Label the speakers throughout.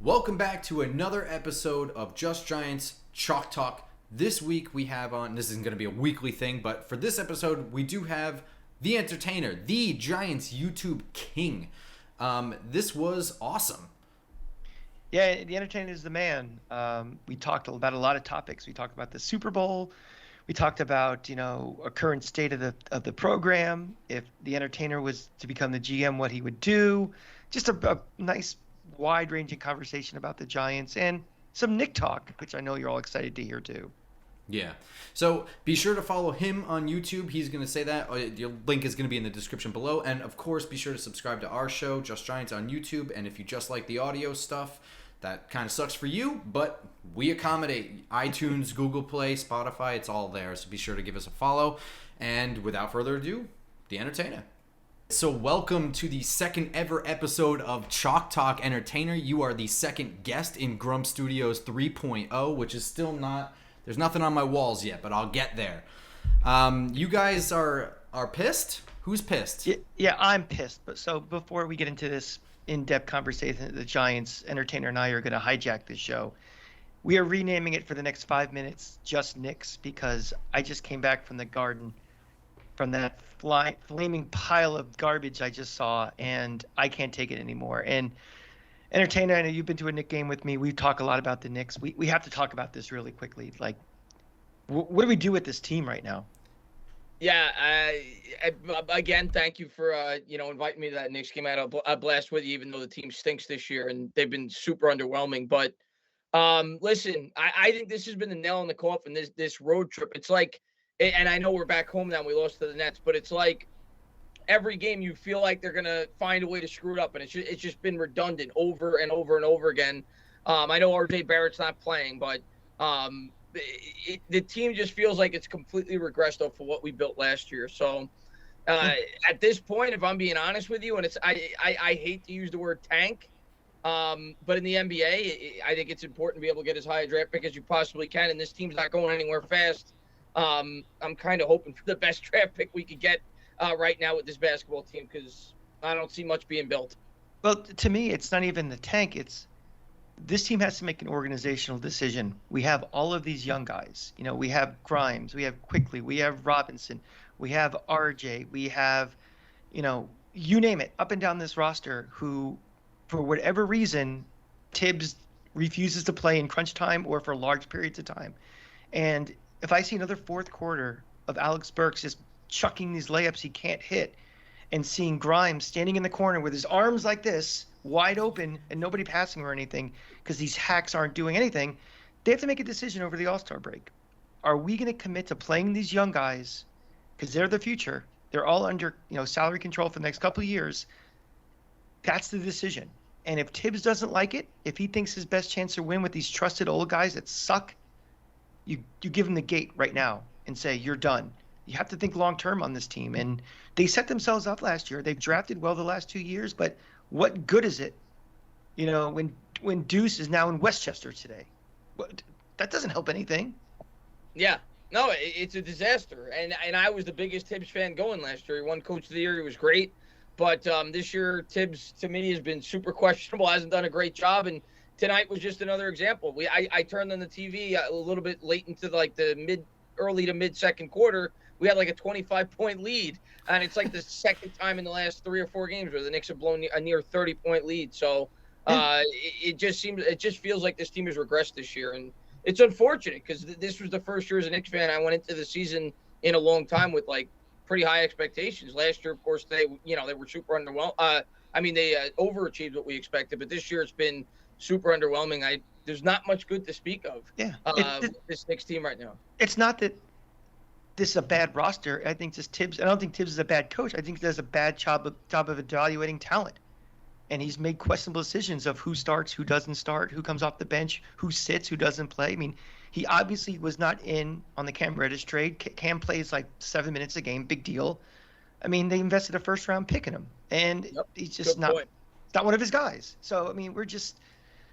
Speaker 1: Welcome back to another episode of Just Giants Chalk Talk. This week we have on, this isn't going to be a weekly thing, but for this episode we do have the Entertainah, the Giants YouTube king. This was awesome.
Speaker 2: Yeah, the Entertainah is the man. We talked about a lot of topics. We talked about the Super Bowl. We talked about, a current state of the program. If the Entertainah was to become the GM, what he would do. Just a nice, wide-ranging conversation about the Giants and some Nick talk, which I know you're all excited to hear too.
Speaker 1: Yeah. So be sure to follow him on YouTube. He's going to say that. Your link is going to be in the description below. And of course, be sure to subscribe to our show, Just Giants, on YouTube. And if you just like the audio stuff, that kind of sucks for you, but we accommodate. iTunes, Google Play, Spotify, it's all there. So be sure to give us a follow. And without further ado, the Entertainah. So welcome to the second ever episode of Chalk Talk Entertainah. You are the second guest in Grump Studios 3.0, which is still not, there's nothing on my walls yet, but I'll get there. You guys are pissed? Who's pissed?
Speaker 2: Yeah, I'm pissed. But so before we get into this in-depth conversation, the Giants, Entertainah and I are going to hijack this show. We are renaming it for the next 5 minutes Just Knicks, because I just came back from the garden from that flaming pile of garbage I just saw, and I can't take it anymore. And Entertainah, I know you've been to a Knicks game with me. We talk a lot about the Knicks. We have to talk about this really quickly. Like, what do we do with this team right now?
Speaker 3: Yeah, again, thank you for inviting me to that Knicks game. I had a blast with you, even though the team stinks this year and they've been super underwhelming. But listen, I think this has been the nail in the coffin. This road trip. It's like, and I know we're back home now. We lost to the Nets, but it's like every game you feel like they're gonna find a way to screw it up, and it's just been redundant over and over and over again. I know RJ Barrett's not playing, but the team just feels like it's completely regressed off of what we built last year. So at this point, if I'm being honest with you, and I hate to use the word tank, but in the NBA, I think it's important to be able to get as high a draft pick as you possibly can, and this team's not going anywhere fast. I'm kind of hoping for the best draft pick we could get right now with this basketball team, because I don't see much being built.
Speaker 2: Well, to me, it's not even the tank. It's this team has to make an organizational decision. We have all of these young guys. We have Grimes, we have Quickly, we have Robinson, we have RJ, we have, you name it, up and down this roster, who, for whatever reason, Tibbs refuses to play in crunch time or for large periods of time. And if I see another fourth quarter of Alex Burks just chucking these layups he can't hit, and seeing Grimes standing in the corner with his arms like this, wide open, and nobody passing or anything, because these hacks aren't doing anything, they have to make a decision over the All-Star break. Are we going to commit to playing these young guys, because they're the future? They're all under salary control for the next couple of years. That's the decision. And if Tibbs doesn't like it, if he thinks his best chance to win with these trusted old guys that suck, you give him the gate right now and say, you're done. You have to think long-term on this team. And they set themselves up last year. They've drafted well the last 2 years, but what good is it, when Deuce is now in Westchester today? That doesn't help anything.
Speaker 3: Yeah, no, it's a disaster. And I was the biggest Tibbs fan going last year. He won Coach of the Year. He was great. But this year, Tibbs, to me, has been super questionable, hasn't done a great job. And tonight was just another example. I turned on the TV a little bit late into the early to mid second quarter. We had like a 25-point lead, and it's like the second time in the last 3 or 4 games where the Knicks have blown a near 30-point lead. So it just feels like this team has regressed this year, and it's unfortunate because this was the first year as a Knicks fan I went into the season in a long time with like pretty high expectations. Last year, of course, they were super underwhelming. They overachieved what we expected, but this year it's been super underwhelming. There's not much good to speak of.
Speaker 2: Yeah,
Speaker 3: with this Knicks team right now.
Speaker 2: It's not that this is a bad roster. I think just Tibbs. I don't think Tibbs is a bad coach. I think he does a bad job of evaluating talent, and he's made questionable decisions of who starts, who doesn't start, who comes off the bench, who sits, who doesn't play. I mean, he obviously was not in on the Cam Reddish trade. Cam plays like 7 minutes a game, big deal. I mean, they invested a first-round pick in him, and he's just not one of his guys. So I mean,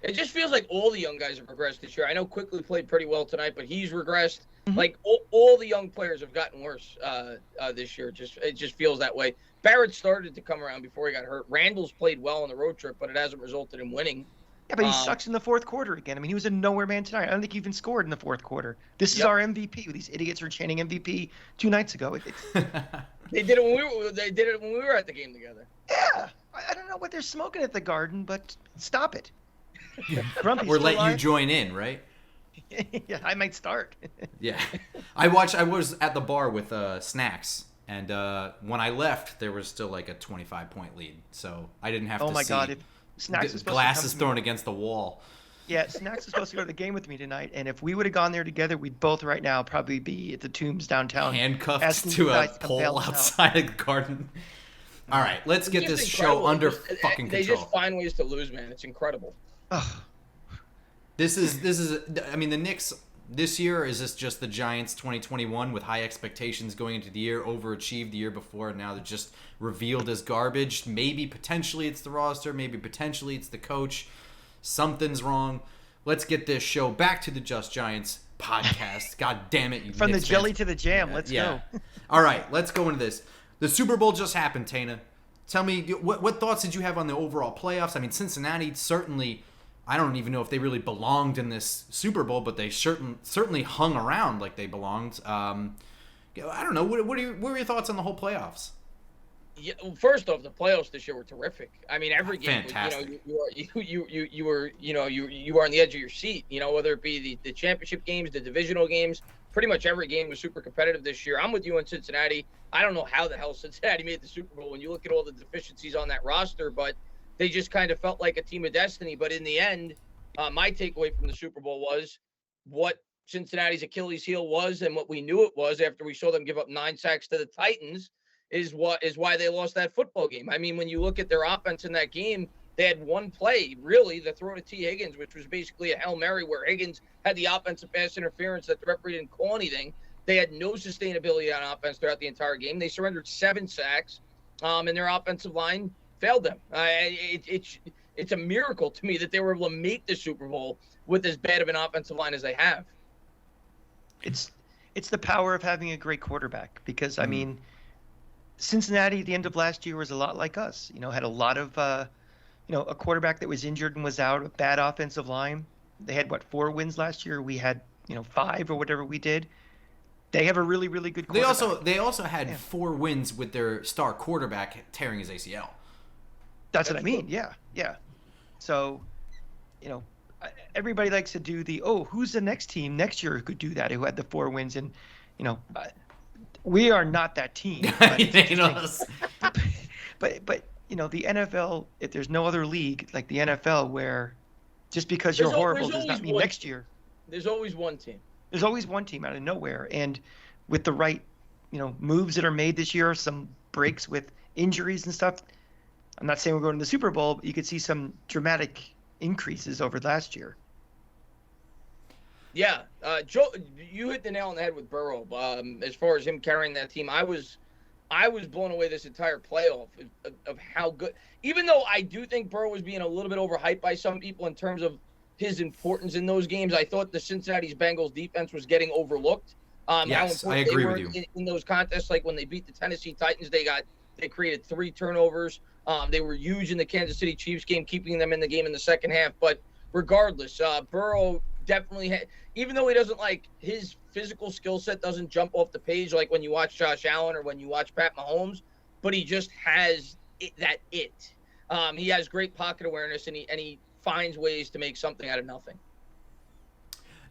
Speaker 3: it just feels like all the young guys have regressed this year. I know Quickly played pretty well tonight, but he's regressed. Mm-hmm. Like all the young players have gotten worse this year. It just feels that way. Barrett started to come around before he got hurt. Randall's played well on the road trip, but it hasn't resulted in winning.
Speaker 2: Yeah, but he sucks in the fourth quarter again. I mean, he was a nowhere man tonight. I don't think he even scored in the fourth quarter. This is our MVP. These idiots were chanting MVP 2 nights ago.
Speaker 3: They did it when we were at the game together.
Speaker 2: Yeah, I don't know what they're smoking at the Garden, but stop it.
Speaker 1: Or let you join in, right?
Speaker 2: Yeah, I might start.
Speaker 1: Yeah, I was at the bar with Snacks, and when I left, there was still like a 25-point lead, so I didn't have to.
Speaker 2: Oh my
Speaker 1: see
Speaker 2: God! If Snacks was
Speaker 1: glasses thrown against the wall.
Speaker 2: Yeah, Snacks was supposed to go to the game with me tonight, and if we would have gone there together, we'd both right now probably be at the Tombs downtown,
Speaker 1: handcuffed to a pole outside of the Garden. All right, let's get this show under fucking control.
Speaker 3: They just find ways to lose, man. It's incredible.
Speaker 1: This is. I mean, the Knicks this year, is this just the Giants 2021 with high expectations going into the year, overachieved the year before, and now they're just revealed as garbage? Maybe potentially it's the roster, maybe potentially it's the coach. Something's wrong. Let's get this show back to the Just Giants podcast. God damn it, you
Speaker 2: From
Speaker 1: Knicks
Speaker 2: the jelly
Speaker 1: fans.
Speaker 2: to the jam. Let's go.
Speaker 1: All right, let's go into this. The Super Bowl just happened, Tana. Tell me, what thoughts did you have on the overall playoffs? I mean, Cincinnati certainly, I don't even know if they really belonged in this Super Bowl, but they certainly hung around like they belonged. I don't know. What were your thoughts on the whole playoffs?
Speaker 3: Yeah, well, first off, the playoffs this year were terrific. I mean, every game,
Speaker 1: fantastic.
Speaker 3: you were on the edge of your seat. You know, whether it be the championship games, the divisional games, pretty much every game was super competitive this year. I'm with you on Cincinnati. I don't know how the hell Cincinnati made the Super Bowl when you look at all the deficiencies on that roster, but they just kind of felt like a team of destiny. But in the end, my takeaway from the Super Bowl was what Cincinnati's Achilles heel was, and what we knew it was after we saw them give up 9 sacks to the Titans, is why they lost that football game. I mean, when you look at their offense in that game, they had one play, really, the throw to T. Higgins, which was basically a Hail Mary where Higgins had the offensive pass interference that the referee didn't call anything. They had no sustainability on offense throughout the entire game. They surrendered 7 sacks, and their offensive line failed them. It's a miracle to me that they were able to make the Super Bowl with as bad of an offensive line as they have.
Speaker 2: It's the power of having a great quarterback, because, I mean, Cincinnati at the end of last year was a lot like us. You know, had a lot of, a quarterback that was injured and was out, a bad offensive line. They had, 4 wins last year? We had, 5 or whatever we did. They have a really, really good quarterback.
Speaker 1: They also had 4 wins with their star quarterback tearing his ACL.
Speaker 2: That's what I mean. Yeah. So, everybody likes to do who's the next team next year who could do that, who had the 4 wins, and we are not that team. But, the NFL, if there's no other league like the NFL where just because you're horrible does not mean next year.
Speaker 3: There's always one team.
Speaker 2: There's always one team out of nowhere, and with the right, moves that are made this year, some breaks with injuries and stuff. I'm not saying we're going to the Super Bowl, but you could see some dramatic increases over last year.
Speaker 3: Yeah, Joe, you hit the nail on the head with Burrow. As far as him carrying that team, I was blown away this entire playoff of how good. Even though I do think Burrow was being a little bit overhyped by some people in terms of his importance in those games, I thought the Cincinnati Bengals defense was getting overlooked.
Speaker 1: Yes, I agree with you.
Speaker 3: In those contests, like when they beat the Tennessee Titans, they created 3 turnovers. They were huge in the Kansas City Chiefs game, keeping them in the game in the second half. But regardless, Burrow definitely had, even though he doesn't his physical skill set doesn't jump off the page like when you watch Josh Allen or when you watch Pat Mahomes, but he just has it. He has great pocket awareness, and he finds ways to make something out of nothing.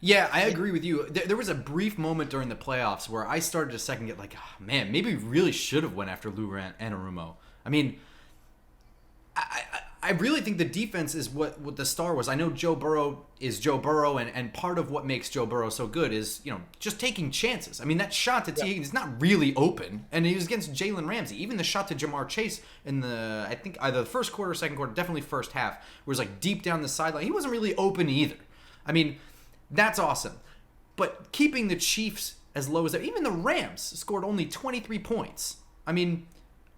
Speaker 1: Yeah, I agree with you. There was a brief moment during the playoffs where I started to second get man, maybe we really should have went after Lou Anarumo. I mean, I really think the defense is what the star was. I know Joe Burrow is Joe Burrow, and part of what makes Joe Burrow so good is, just taking chances. I mean, that shot to T. Higgins is not really open, and he was against Jalen Ramsey. Even the shot to Jamar Chase in I think either the first quarter or second quarter, definitely first half, was deep down the sideline. He wasn't really open either. I mean, that's awesome. But keeping the Chiefs as low as even the Rams scored only 23 points. I mean,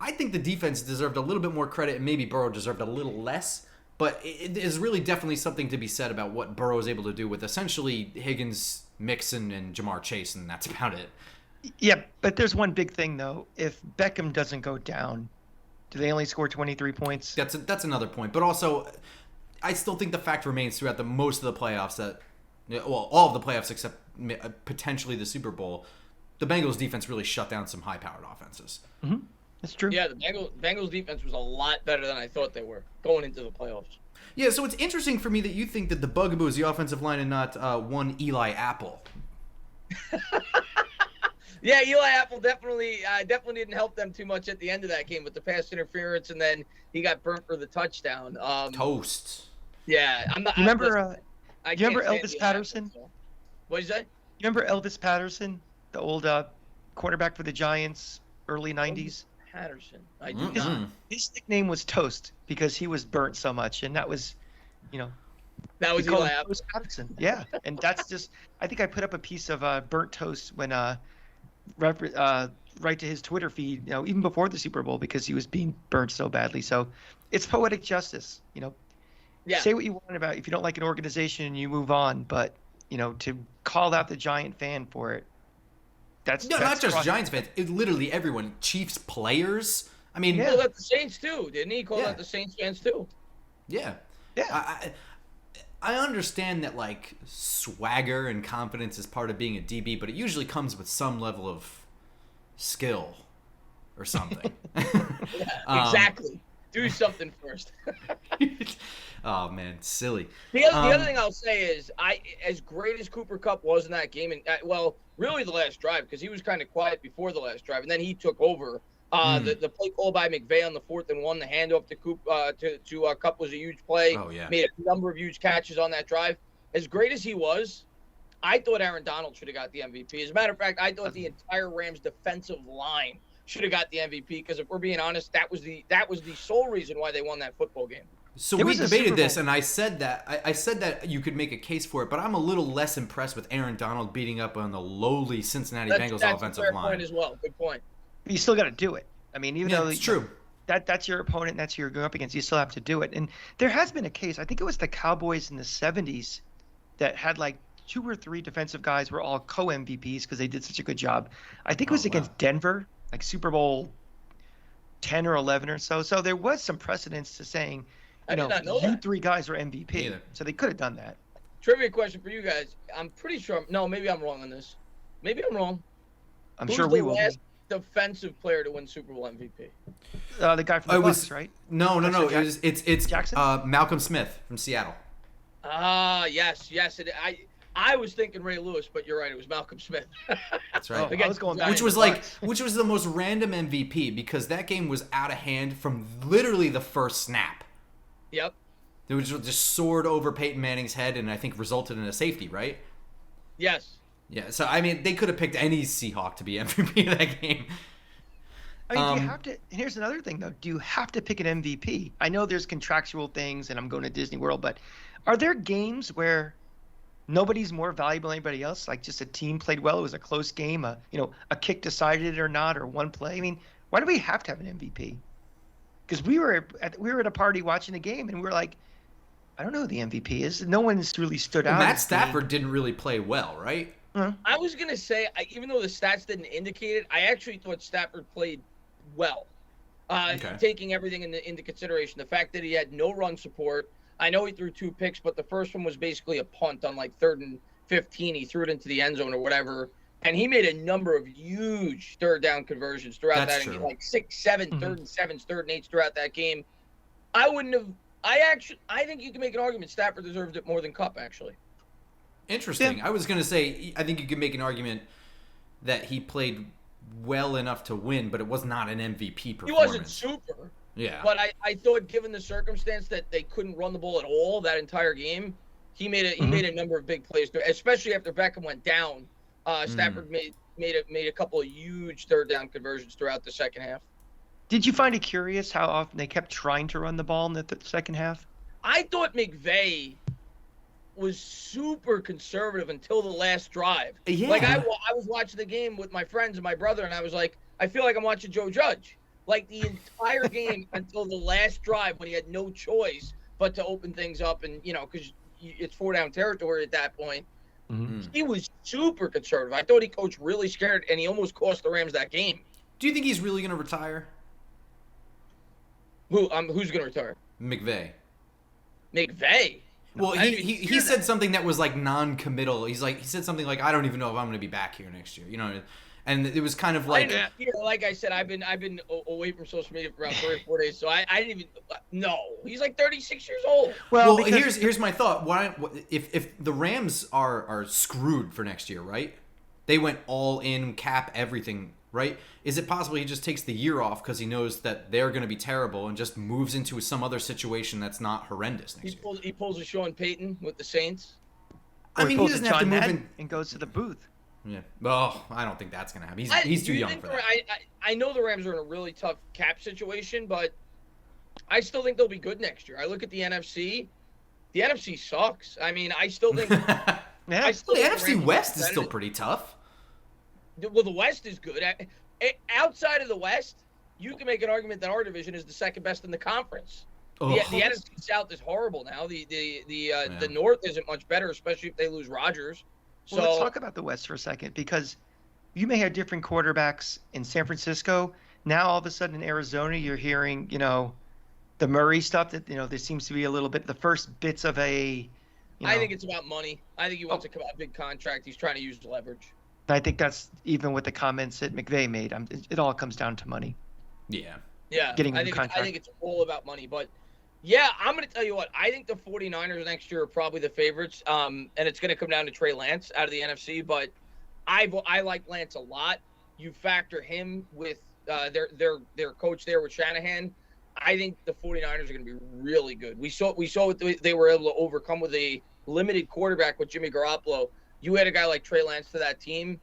Speaker 1: I think the defense deserved a little bit more credit, and maybe Burrow deserved a little less. But it is really definitely something to be said about what Burrow is able to do with essentially Higgins, Mixon, and Jamar Chase, and that's about it.
Speaker 2: Yeah, but there's one big thing, though. If Beckham doesn't go down, do they only score 23 points?
Speaker 1: That's another point. But also, I still think the fact remains throughout the most of the playoffs that, well, all of the playoffs except potentially the Super Bowl, the Bengals defense really shut down some high-powered offenses.
Speaker 2: Mm-hmm. That's true.
Speaker 3: Yeah, the Bengals defense was a lot better than I thought they were going into the playoffs.
Speaker 1: Yeah, so it's interesting for me that you think that the bugaboo is the offensive line and not one Eli Apple.
Speaker 3: Yeah, Eli Apple definitely didn't help them too much at the end of that game with the pass interference, and then he got burnt for the touchdown.
Speaker 1: Toast.
Speaker 3: Yeah, I'm not.
Speaker 2: You remember
Speaker 3: Elvis
Speaker 2: Elvis Patterson?
Speaker 3: What did you say?
Speaker 2: You remember Elvis Patterson, the old quarterback for the Giants, early '90s?
Speaker 3: Patterson. I do not.
Speaker 2: His nickname was Toast because he was burnt so much, and that was,
Speaker 3: that was Eli Apple.
Speaker 2: Toast Patterson. Yeah, and that's just. I think I put up a piece of burnt toast when right to his Twitter feed, even before the Super Bowl because he was being burnt so badly. So, it's poetic justice.
Speaker 3: Yeah.
Speaker 2: Say what you want about if you don't like an organization and you move on, but to call out the Giant fan for it. That's
Speaker 1: not just Giants fans. Literally everyone. Chiefs players. I mean,
Speaker 3: he called out the Saints too, didn't he? He called out the Saints fans too.
Speaker 1: Yeah.
Speaker 2: Yeah.
Speaker 1: I understand that like swagger and confidence is part of being a DB, but it usually comes with some level of skill or something.
Speaker 3: Yeah, exactly. Do something first.
Speaker 1: Oh man, silly.
Speaker 3: The other thing I'll say is, as great as Cooper Kupp was in that game, and really the last drive because he was kind of quiet before the last drive, and then he took over. The play call by McVay on the 4th and 1, the handoff to Kupp was a huge play.
Speaker 1: Oh yeah,
Speaker 3: made a number of huge catches on that drive. As great as he was, I thought Aaron Donald should have got the MVP. As a matter of fact, I thought the entire Rams defensive line should have got the MVP because if we're being honest, that was the sole reason why they won that football game.
Speaker 1: So we debated this, and I said that you could make a case for it, but I'm a little less impressed with Aaron Donald beating up on the lowly Cincinnati Bengals offensive
Speaker 3: That's a fair
Speaker 1: line.
Speaker 3: point as well. Good point.
Speaker 2: You still got to do it. I mean, even though
Speaker 1: it's true.
Speaker 2: That's your opponent, that's who you're going up against. You still have to do it. And there has been a case. I think it was the Cowboys in the '70s that had like 2 or 3 defensive guys were all co-MVPs because they did such a good job. I think it was against Denver, like Super Bowl 10 or 11 or so. So there was some precedence to saying, you 3 guys were MVP. So they could have done that.
Speaker 3: Trivia question for you guys. I'm pretty sure. No, maybe I'm wrong on this. Maybe I'm wrong.
Speaker 2: I'm sure we will.
Speaker 3: Last defensive player to win Super Bowl MVP?
Speaker 2: The guy from the Bucks, right?
Speaker 1: No. It's
Speaker 2: Jackson?
Speaker 1: Malcolm Smith from Seattle.
Speaker 3: Yes. I was thinking Ray Lewis, but you're right. It was Malcolm Smith.
Speaker 1: That's right.
Speaker 2: I was going back
Speaker 1: which was the most random MVP because that game was out of hand from literally the first snap.
Speaker 3: Yep.
Speaker 1: It was just soared over Peyton Manning's head and I think resulted in a safety, right?
Speaker 3: Yes.
Speaker 1: Yeah. So I mean, they could have picked any Seahawk to be MVP of that game.
Speaker 2: I mean, do you have to? Here's another thing, though. Do you have to pick an MVP? I know there's contractual things, and I'm going to Disney World, but are there games where nobody's more valuable than anybody else? Like just a team played well, it was a close game, a kick decided it or not, or one play. I mean, why do we have to have an MVP? Because we were at a party watching the game, and we were like, I don't know who the MVP is. No one's really stood out.
Speaker 1: Matt Stafford didn't really play well, right?
Speaker 3: I was going to say, even though the stats didn't indicate it, I actually thought Stafford played well, taking everything into consideration. The fact that he had no run support. I know he threw 2 picks, but the first one was basically a punt on like 3rd and 15. He threw it into the end zone or whatever. And he made a number of huge 3rd down conversions throughout that game, like 6, 7, 3rd and 7s, 3rd and 8s throughout that game. I think you can make an argument Stafford deserved it more than Kupp, actually.
Speaker 1: Interesting.
Speaker 2: Yeah.
Speaker 1: I was going to say, I think you could make an argument that he played well enough to win, but it was not an MVP performance.
Speaker 3: He wasn't super.
Speaker 1: Yeah.
Speaker 3: But I thought, given the circumstance that they couldn't run the ball at all that entire game, he made a number of big plays, especially after Beckham went down. Stafford made a couple of huge 3rd down conversions throughout the second half.
Speaker 2: Did you find it curious how often they kept trying to run the ball in the second half?
Speaker 3: I thought McVay was super conservative until the last drive.
Speaker 1: Yeah.
Speaker 3: Like I was watching the game with my friends and my brother, and I was like, I feel like I'm watching Joe Judge. Like the entire game until the last drive when he had no choice but to open things up and, because it's 4-down territory at that point. Mm-hmm. He was super conservative. I thought he coached really scared, and he almost cost the Rams that game.
Speaker 1: Do you think he's really going to retire?
Speaker 3: Who's going to retire?
Speaker 1: McVay.
Speaker 3: McVay.
Speaker 1: Well,
Speaker 3: I
Speaker 1: he
Speaker 3: didn't
Speaker 1: he,
Speaker 3: even
Speaker 1: he
Speaker 3: hear
Speaker 1: said
Speaker 3: that.
Speaker 1: something that was like non-committal. He said something like, I don't even know if I'm going to be back here next year. You know, and it was kind of
Speaker 3: I
Speaker 1: like,
Speaker 3: didn't hear, like I said, I've been away from social media for around 3 or 4 days, so I didn't even. No, he's like 36 years old.
Speaker 2: Well,
Speaker 1: well,
Speaker 2: because
Speaker 1: here's my thought. If the Rams are screwed for next year, right? They went all in, cap everything, right? Is it possible he just takes the year off because he knows that they're going to be terrible and just moves into some other situation that's not horrendous next year?
Speaker 3: He pulls a Sean Payton with the Saints.
Speaker 1: I
Speaker 2: or
Speaker 1: mean, he
Speaker 2: pulls a
Speaker 1: doesn't have to
Speaker 2: John
Speaker 1: move
Speaker 2: Madden
Speaker 1: in.
Speaker 2: and goes to the booth.
Speaker 1: Yeah. Oh, I don't think that's going to happen. He's
Speaker 3: Do
Speaker 1: too
Speaker 3: you
Speaker 1: young
Speaker 3: think
Speaker 1: for
Speaker 3: the-
Speaker 1: that.
Speaker 3: I know the Rams are in a really tough cap situation, but I still think they'll be good next year. I look at the NFC. The NFC sucks. I mean, I still think.
Speaker 2: Yeah.
Speaker 3: I still
Speaker 1: The
Speaker 3: think
Speaker 1: NFC
Speaker 3: Rams are
Speaker 1: West is still
Speaker 3: competitive.
Speaker 1: pretty tough.
Speaker 3: Well, the West is good. Outside of the West, you can make an argument that our division is the second best in the conference. The
Speaker 1: Ugh.
Speaker 3: NFC South is horrible now. The
Speaker 1: Yeah.
Speaker 3: North isn't much better, especially if they lose Rodgers. So
Speaker 2: Well, let's talk about the West for a second, because you may have different quarterbacks in San Francisco. Now, all of a sudden in Arizona, you're hearing, the Murray stuff that, there seems to be a little bit, the first bits of a,
Speaker 3: I think it's about money. I think he wants a big contract. He's trying to use leverage.
Speaker 2: I think that's even with the comments that McVay made. It all comes down to money.
Speaker 1: Yeah.
Speaker 3: Yeah,
Speaker 2: Getting a
Speaker 3: I
Speaker 2: new
Speaker 3: think
Speaker 2: contract.
Speaker 3: I think it's all about money. But yeah, I'm going to tell you what. I think the 49ers next year are probably the favorites. And it's going to come down to Trey Lance out of the NFC. But I like Lance a lot. You factor him with their coach there with Shanahan. I think the 49ers are going to be really good. We saw what they were able to overcome with a limited quarterback with Jimmy Garoppolo. You had a guy like Trey Lance to that team.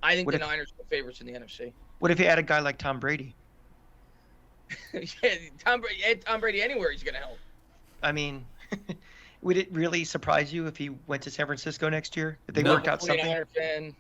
Speaker 3: I think the Niners are the favorites in the NFC.
Speaker 2: What if you had a guy like Tom Brady?
Speaker 3: Yeah, Tom Brady anywhere he's going to help.
Speaker 2: I mean, would it really surprise you if he went to San Francisco next year? If they
Speaker 1: No.
Speaker 2: worked out something?
Speaker 3: 49er fan.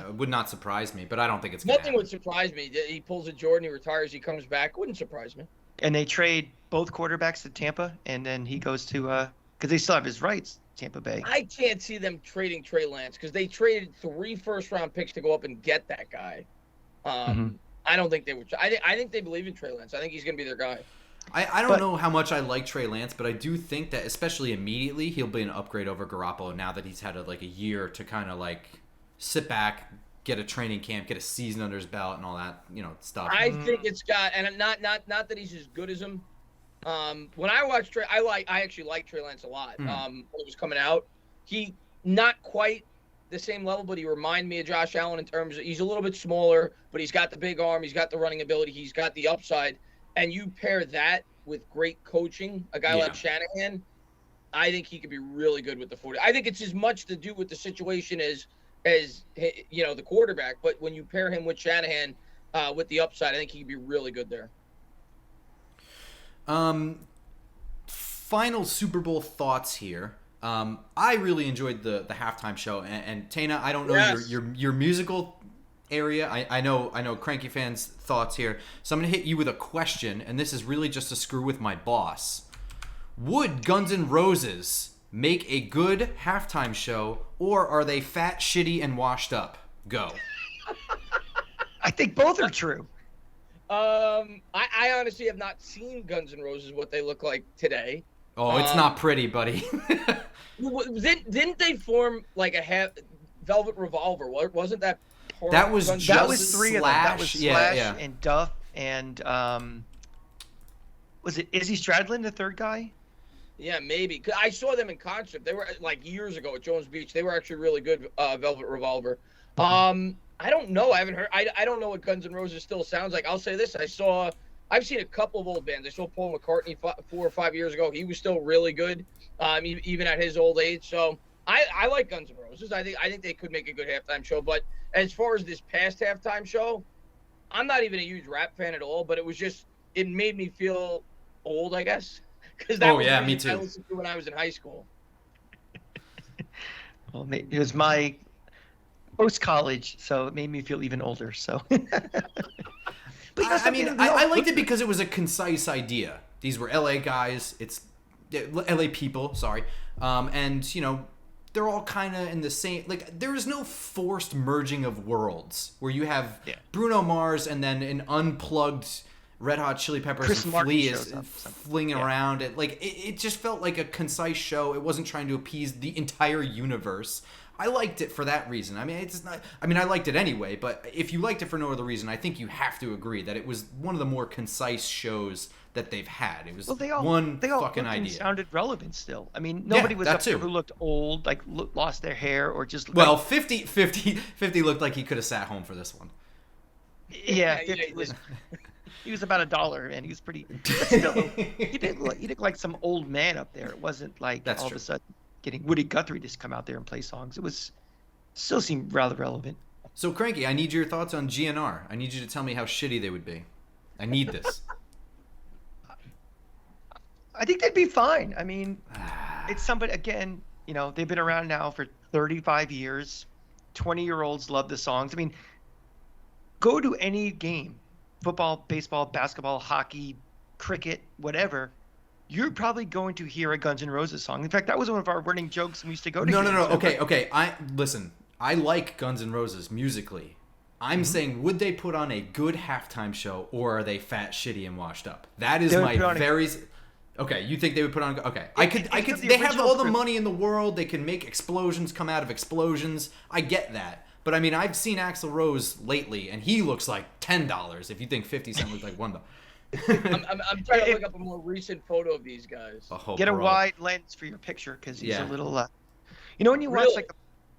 Speaker 1: It would not surprise me, but I don't think it's going to
Speaker 3: Nothing would surprise me. He pulls a Jordan, he retires, he comes back. Wouldn't surprise me.
Speaker 2: And they trade both quarterbacks to Tampa, and then he goes to because they still have his rights, Tampa Bay.
Speaker 3: I can't see them trading Trey Lance because they traded 3 first-round picks to go up and get that guy. I don't think they would. I think they believe in Trey Lance. I think he's going to be their guy.
Speaker 1: I don't know how much I like Trey Lance, but I do think that especially immediately he'll be an upgrade over Garoppolo now that he's had a year to kind of sit back, get a training camp, get a season under his belt, and all that stuff.
Speaker 3: I think it's got, and not that he's as good as him. When I watch Trey, I actually like Trey Lance a lot. When he was coming out, he not quite the same level, but he reminded me of Josh Allen in terms of he's a little bit smaller, but he's got the big arm, he's got the running ability, he's got the upside, and you pair that with great coaching, a guy like Shanahan, I think he could be really good with the 40. I think it's as much to do with the situation as the quarterback, but when you pair him with Shanahan with the upside, I think he could be really good there.
Speaker 1: Final Super Bowl thoughts here. I really enjoyed the halftime show, and Tana, I don't know your musical area. I know Cranky fans' thoughts here, so I'm gonna hit you with a question, and this is really just to screw with my boss. Would Guns N' Roses make a good halftime show, or are they fat, shitty, and washed up? Go.
Speaker 2: I think both are true.
Speaker 3: I honestly have not seen Guns N' Roses what they look like today.
Speaker 1: Oh, it's not pretty, buddy.
Speaker 3: Didn't they form like a Velvet Revolver? Wasn't that?
Speaker 1: That was
Speaker 3: Guns N'
Speaker 1: just
Speaker 2: That
Speaker 3: Roses?
Speaker 2: was 3 of them. That was
Speaker 1: Slash,
Speaker 2: Slash and Duff and was it Izzy Stradlin, the third guy?
Speaker 3: Yeah, maybe. 'Cause I saw them in concert. They were like years ago at Jones Beach. They were actually really good. Velvet Revolver. I don't know. I haven't heard. I don't know what Guns N' Roses still sounds like. I'll say this: I've seen a couple of old bands. I saw Paul McCartney 4 or 5 years ago. He was still really good, even at his old age. So I like Guns N' Roses. I think they could make a good halftime show. But as far as this past halftime show, I'm not even a huge rap fan at all. But it made me feel old, I guess. Because that was
Speaker 1: me
Speaker 3: music
Speaker 1: too.
Speaker 3: I listened to when I was in high school.
Speaker 2: Well, it was my post-college, so it made me feel even older. So, but
Speaker 1: I liked it because it was a concise idea. These were LA guys. It's LA people. Sorry, and they're all kind of in the same. There is no forced merging of worlds where you have Bruno Mars and then an unplugged Red Hot Chili Peppers
Speaker 2: Chris
Speaker 1: and
Speaker 2: Martin
Speaker 1: Flea
Speaker 2: shows
Speaker 1: is
Speaker 2: up,
Speaker 1: flinging around. It just felt like a concise show. It wasn't trying to appease the entire universe. I liked it for that reason. I mean, it's not. I mean, I liked it anyway. But if you liked it for no other reason, I think you have to agree that it was one of the more concise shows that they've had. It was one fucking idea.
Speaker 2: Sounded relevant still. I mean, nobody was up there who looked old, like lost their hair or just.
Speaker 1: Well, 50 looked like he could have sat home for this one.
Speaker 2: Yeah, 50 was. He was about $1, and he was pretty. Still, he didn't look like some old man up there. It wasn't like all of a sudden getting Woody Guthrie to come out there and play songs. It was still seemed rather relevant.
Speaker 1: So Cranky, I need your thoughts on GNR. I need you to tell me how shitty they would be. I need this.
Speaker 2: I think they'd be fine. I mean, it's somebody, again, you know, they've been around now for 35 years. 20-year-olds love the songs. I mean, go to any game, football, baseball, basketball, hockey, cricket, whatever. You're probably going to hear a Guns N' Roses song. In fact, that was one of our running jokes when we used to go to games.
Speaker 1: No. Okay. Listen, I like Guns N' Roses musically. I'm saying, would they put on a good halftime show, or are they fat, shitty, and washed up? That is my very... Okay, you think they would put on... Okay, I could. They have all the money in the world. They can make explosions come out of explosions. I get that. But I mean, I've seen Axl Rose lately, and he looks like $10. If you think 50 Cent looks like $1.
Speaker 3: I'm trying to look up a more recent photo of these guys.
Speaker 2: Get a wide lens for your picture, because he's a little. You know, when you watch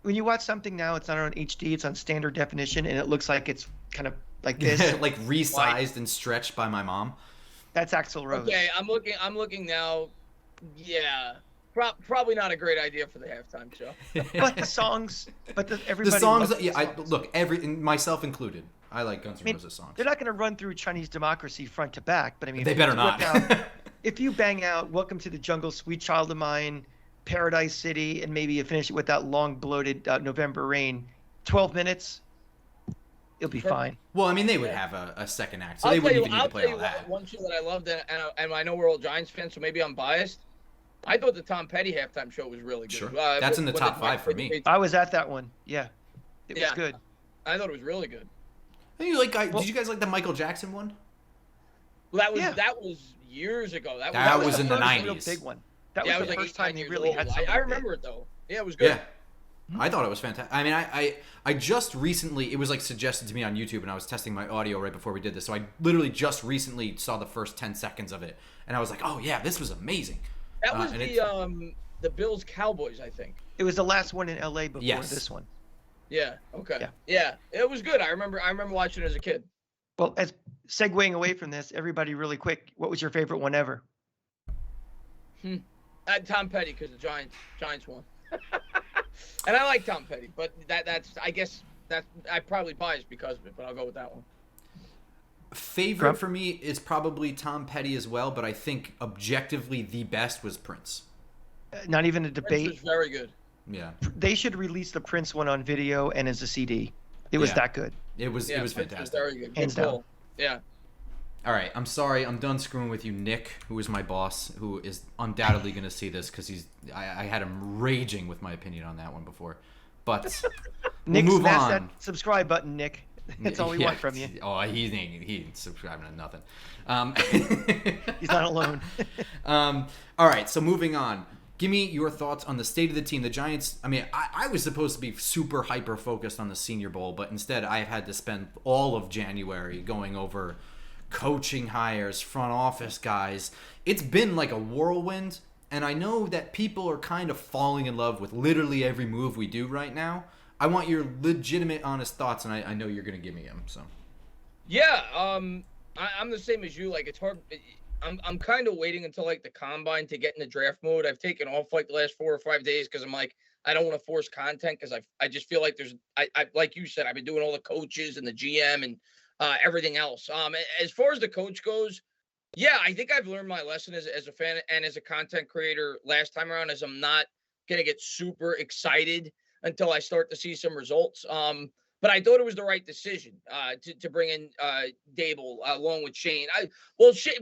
Speaker 2: when you watch something now, it's not on HD, it's on standard definition, and it looks like it's kind of like this,
Speaker 1: like resized and stretched by my mom.
Speaker 2: That's Axl Rose.
Speaker 3: Okay, I'm looking now. Yeah. Probably not a great idea for the halftime show.
Speaker 2: But the songs, everybody.
Speaker 1: The songs, myself included. I like Guns N' Roses songs.
Speaker 2: They're not going to run through Chinese Democracy front to back, but I mean,
Speaker 1: they better not.
Speaker 2: If you bang out "Welcome to the Jungle," "Sweet Child of Mine," "Paradise City," and maybe you finish it with that long bloated "November Rain," 12 minutes, it'll be fine.
Speaker 1: Well, I mean, they would have a second act, so they wouldn't even need to play all that.
Speaker 3: One show that I loved, and I know we're all Giants fans, so maybe I'm biased. I thought the Tom Petty halftime show was really good.
Speaker 1: Sure. That's in the top 5 for me.
Speaker 2: I was at that one. Yeah. It was good.
Speaker 3: I thought it was really good.
Speaker 1: Did you guys like the Michael Jackson one?
Speaker 3: Well, that was years ago.
Speaker 1: That was in the 90s.
Speaker 2: Real big one. That was the first time he really had something.
Speaker 3: I remember it though. Yeah, it was good.
Speaker 1: Yeah. I thought it was fantastic. I mean, I just recently, it was like suggested to me on YouTube, and I was testing my audio right before we did this. So I literally just recently saw the first 10 seconds of it, and I was like, oh yeah, this was amazing.
Speaker 3: That was the Bills Cowboys, I think.
Speaker 2: It was the last one in LA before this one.
Speaker 3: Yeah. Okay. Yeah. It was good. I remember watching it as a kid.
Speaker 2: Well, as segueing away from this, everybody, really quick, what was your favorite one ever?
Speaker 3: Tom Petty, because the Giants won. And I like Tom Petty, but I probably biased because of it, but I'll go with that one.
Speaker 1: Favorite for me is probably Tom Petty as well, but I think objectively the best was Prince.
Speaker 2: Not even a debate.
Speaker 3: Prince was very good.
Speaker 1: Yeah.
Speaker 2: They should release the Prince one on video and as a CD. It was that good.
Speaker 1: It was fantastic.
Speaker 3: Was very good.
Speaker 2: Hands down.
Speaker 3: Cool. Yeah.
Speaker 1: All right, I'm sorry. I'm done screwing with you, Nick, who is my boss, who is undoubtedly going to see this because I had him raging with my opinion on that one before. But
Speaker 2: Nick,
Speaker 1: we'll move
Speaker 2: smash
Speaker 1: on.
Speaker 2: That subscribe button, Nick. That's all we want from you.
Speaker 1: Oh, he ain't subscribing to nothing.
Speaker 2: He's not alone.
Speaker 1: All right, so moving on. Give me your thoughts on the state of the team. The Giants, I mean, I was supposed to be super hyper-focused on the Senior Bowl, but instead I've had to spend all of January going over coaching hires, front office guys. It's been like a whirlwind, and I know that people are kind of falling in love with literally every move we do right now. I want your legitimate, honest thoughts, and I know you're going to give me them. So,
Speaker 3: yeah, I'm the same as you. Like, it's hard. I'm kind of waiting until like the combine to get in the draft mode. I've taken off like the last 4 or 5 days because I'm like, I don't want to force content because I just feel like I like you said, I've been doing all the coaches and the GM and everything else. As far as the coach goes, yeah, I think I've learned my lesson as a fan and as a content creator last time around, as I'm not gonna get super excited until I start to see some results. But I thought it was the right decision to bring in Dable along with Shane.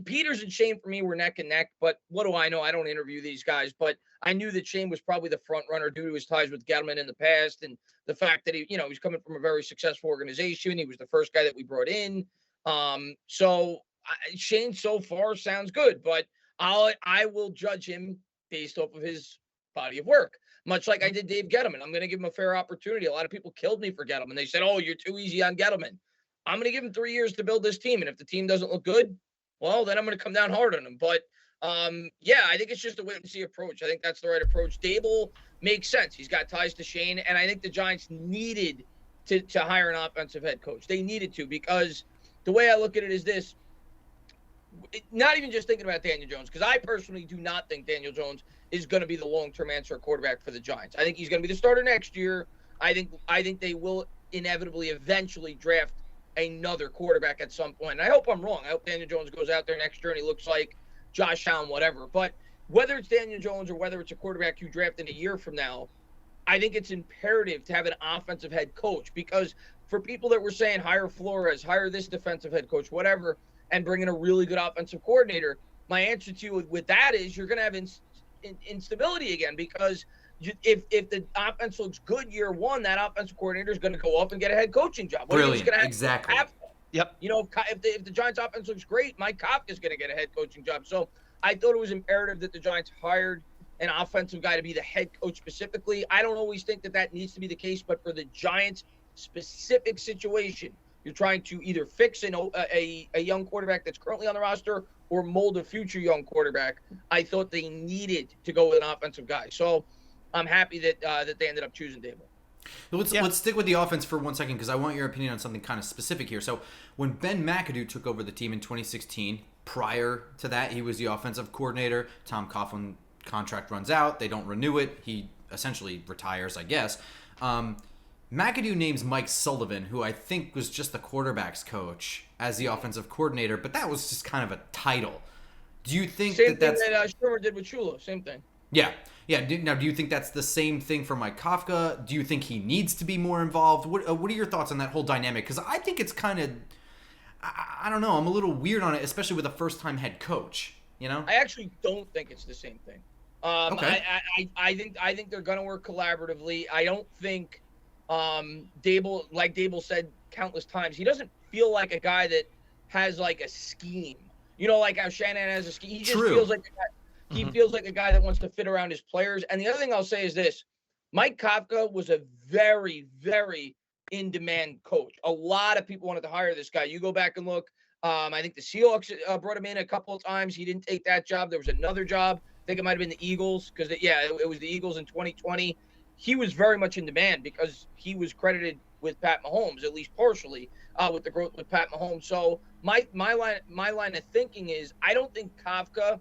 Speaker 3: Peters and Shane for me were neck and neck, but what do I know? I don't interview these guys, but I knew that Shane was probably the front runner due to his ties with Gettleman in the past and the fact that he's coming from a very successful organization. He was the first guy that we brought in. So Shane so far sounds good, but I will judge him based off of his body of work, much like I did Dave Gettleman. I'm going to give him a fair opportunity. A lot of people killed me for Gettleman. They said, "Oh, you're too easy on Gettleman." I'm going to give him 3 years to build this team, and if the team doesn't look good, well, then I'm going to come down hard on him. But yeah, I think it's just a wait and see approach. I think that's the right approach. Dable makes sense. He's got ties to Shane, and I think the Giants needed to hire an offensive head coach. They needed to, because the way I look at it is this. Not even just thinking about Daniel Jones, because I personally do not think Daniel Jones is going to be the long-term answer quarterback for the Giants. I think he's going to be the starter next year. I think they will inevitably eventually draft another quarterback at some point. And I hope I'm wrong. I hope Daniel Jones goes out there next year and he looks like Josh Allen, whatever. But whether it's Daniel Jones or whether it's a quarterback you draft in a year from now, I think it's imperative to have an offensive head coach, because for people that were saying hire Flores, hire this defensive head coach, whatever, and bring in a really good offensive coordinator, my answer to you with that is you're going to have instability again, because if the offense looks good year one, that offensive coordinator is going to go up and get a head coaching job.
Speaker 1: Brilliant. Exactly.
Speaker 2: Yep.
Speaker 3: You know, if the Giants offense looks great, Mike Kafka is going to get a head coaching job. So I thought it was imperative that the Giants hired an offensive guy to be the head coach specifically. I don't always think that needs to be the case, but for the Giants specific situation, you're trying to either fix a young quarterback that's currently on the roster or mold a future young quarterback. I thought they needed to go with an offensive guy. So I'm happy that they ended up choosing Dable.
Speaker 1: Let's stick with the offense for 1 second, because I want your opinion on something kind of specific here. So when Ben McAdoo took over the team in 2016, prior to that, he was the offensive coordinator. Tom Coughlin contract runs out. They don't renew it. He essentially retires, I guess. McAdoo names Mike Sullivan, who I think was just the quarterback's coach, as the offensive coordinator, but that was just kind of a title. Do you think that's...
Speaker 3: Same thing that Shermer did with Chulo, same thing.
Speaker 1: Yeah. Now, do you think that's the same thing for Mike Kafka? Do you think he needs to be more involved? What are your thoughts on that whole dynamic? Because I think it's kind of... I don't know. I'm a little weird on it, especially with a first-time head coach, you know?
Speaker 3: I actually don't think it's the same thing.
Speaker 1: Okay.
Speaker 3: I think they're going to work collaboratively. I don't think... Dable, like Dable said countless times, he doesn't feel like a guy that has like a scheme. You know, like how Shanahan has a scheme. He just feels like a guy, he feels like a guy that wants to fit around his players. And the other thing I'll say is this: Mike Kafka was a very, very in-demand coach. A lot of people wanted to hire this guy. You go back and look. I think the Seahawks brought him in a couple of times. He didn't take that job. There was another job. I think it might have been the Eagles, because it was the Eagles in 2020. He was very much in demand because he was credited with Pat Mahomes, at least partially, with the growth with Pat Mahomes. So my line of thinking is, I don't think Kafka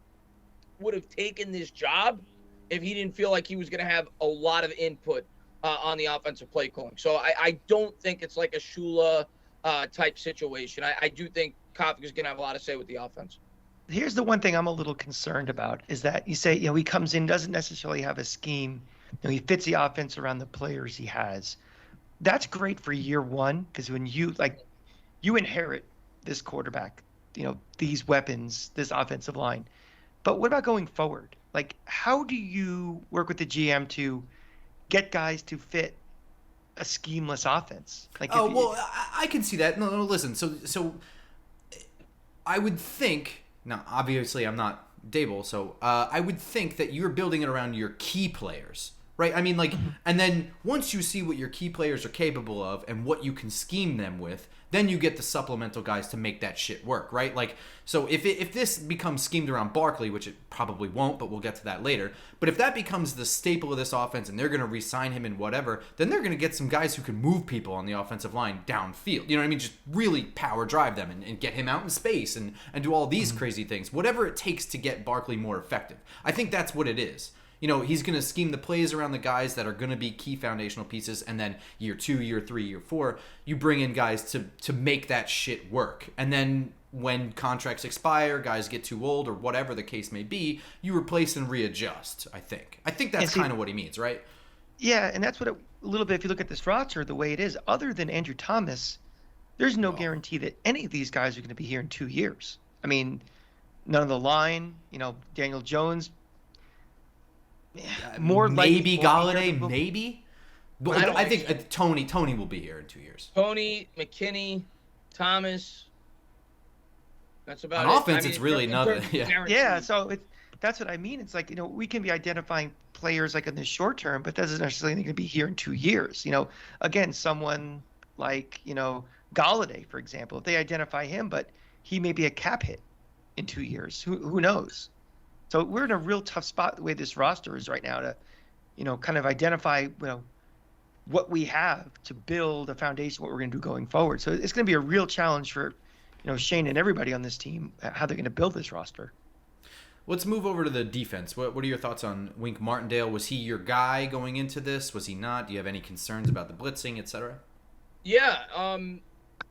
Speaker 3: would have taken this job if he didn't feel like he was going to have a lot of input on the offensive play calling. So I don't think it's like a Shula type situation. I do think Kafka is going to have a lot to say with the offense.
Speaker 2: Here's the one thing I'm a little concerned about is that you say, he comes in, doesn't necessarily have a scheme. He fits the offense around the players he has. That's great for year one, because when you inherit this quarterback, these weapons, this offensive line. But what about going forward? Like, how do you work with the GM to get guys to fit a schemeless offense? Like,
Speaker 1: I can see that. No, listen. So I would think. Now, obviously, I'm not Dable, so I would think that you're building it around your key players, right? I mean, and then once you see what your key players are capable of and what you can scheme them with, then you get the supplemental guys to make that shit work, right? Like, so if this becomes schemed around Barkley, which it probably won't, but we'll get to that later, but if that becomes the staple of this offense and they're going to re-sign him and whatever, then they're going to get some guys who can move people on the offensive line downfield. You know what I mean? Just really power drive them and get him out in space and do all these crazy things. Whatever it takes to get Barkley more effective. I think that's what it is. He's going to scheme the plays around the guys that are going to be key foundational pieces, and then year 2, year 3, year 4, you bring in guys to make that shit work. And then when contracts expire, guys get too old, or whatever the case may be, you replace and readjust, I think. I think that's kind of what he means, right?
Speaker 2: Yeah, and that's what a little bit, if you look at this roster, the way it is, other than Andrew Thomas, there's no guarantee that any of these guys are going to be here in 2 years. I mean, none of the line, Daniel Jones, more
Speaker 1: maybe Galladay, maybe. But I think Tony will be here in 2 years.
Speaker 3: Tony, McKinney, Thomas. That's
Speaker 1: On
Speaker 3: about it.
Speaker 1: offense, it's really
Speaker 3: in
Speaker 1: nothing.
Speaker 3: terms of
Speaker 1: Yeah.
Speaker 2: Yeah,
Speaker 3: guaranteed.
Speaker 2: so that's what I mean. It's like, we can be identifying players like in the short term, but that doesn't necessarily going to be here in 2 years. Again, someone like, Galladay, for example, if they identify him, but he may be a cap hit in 2 years. Who knows? So we're in a real tough spot the way this roster is right now to, kind of identify, what we have to build a foundation, what we're going to do going forward. So it's going to be a real challenge for, Shane and everybody on this team, how they're going to build this roster.
Speaker 1: Let's move over to the defense. What are your thoughts on Wink Martindale? Was he your guy going into this? Was he not? Do you have any concerns about the blitzing, etc.?
Speaker 3: Yeah,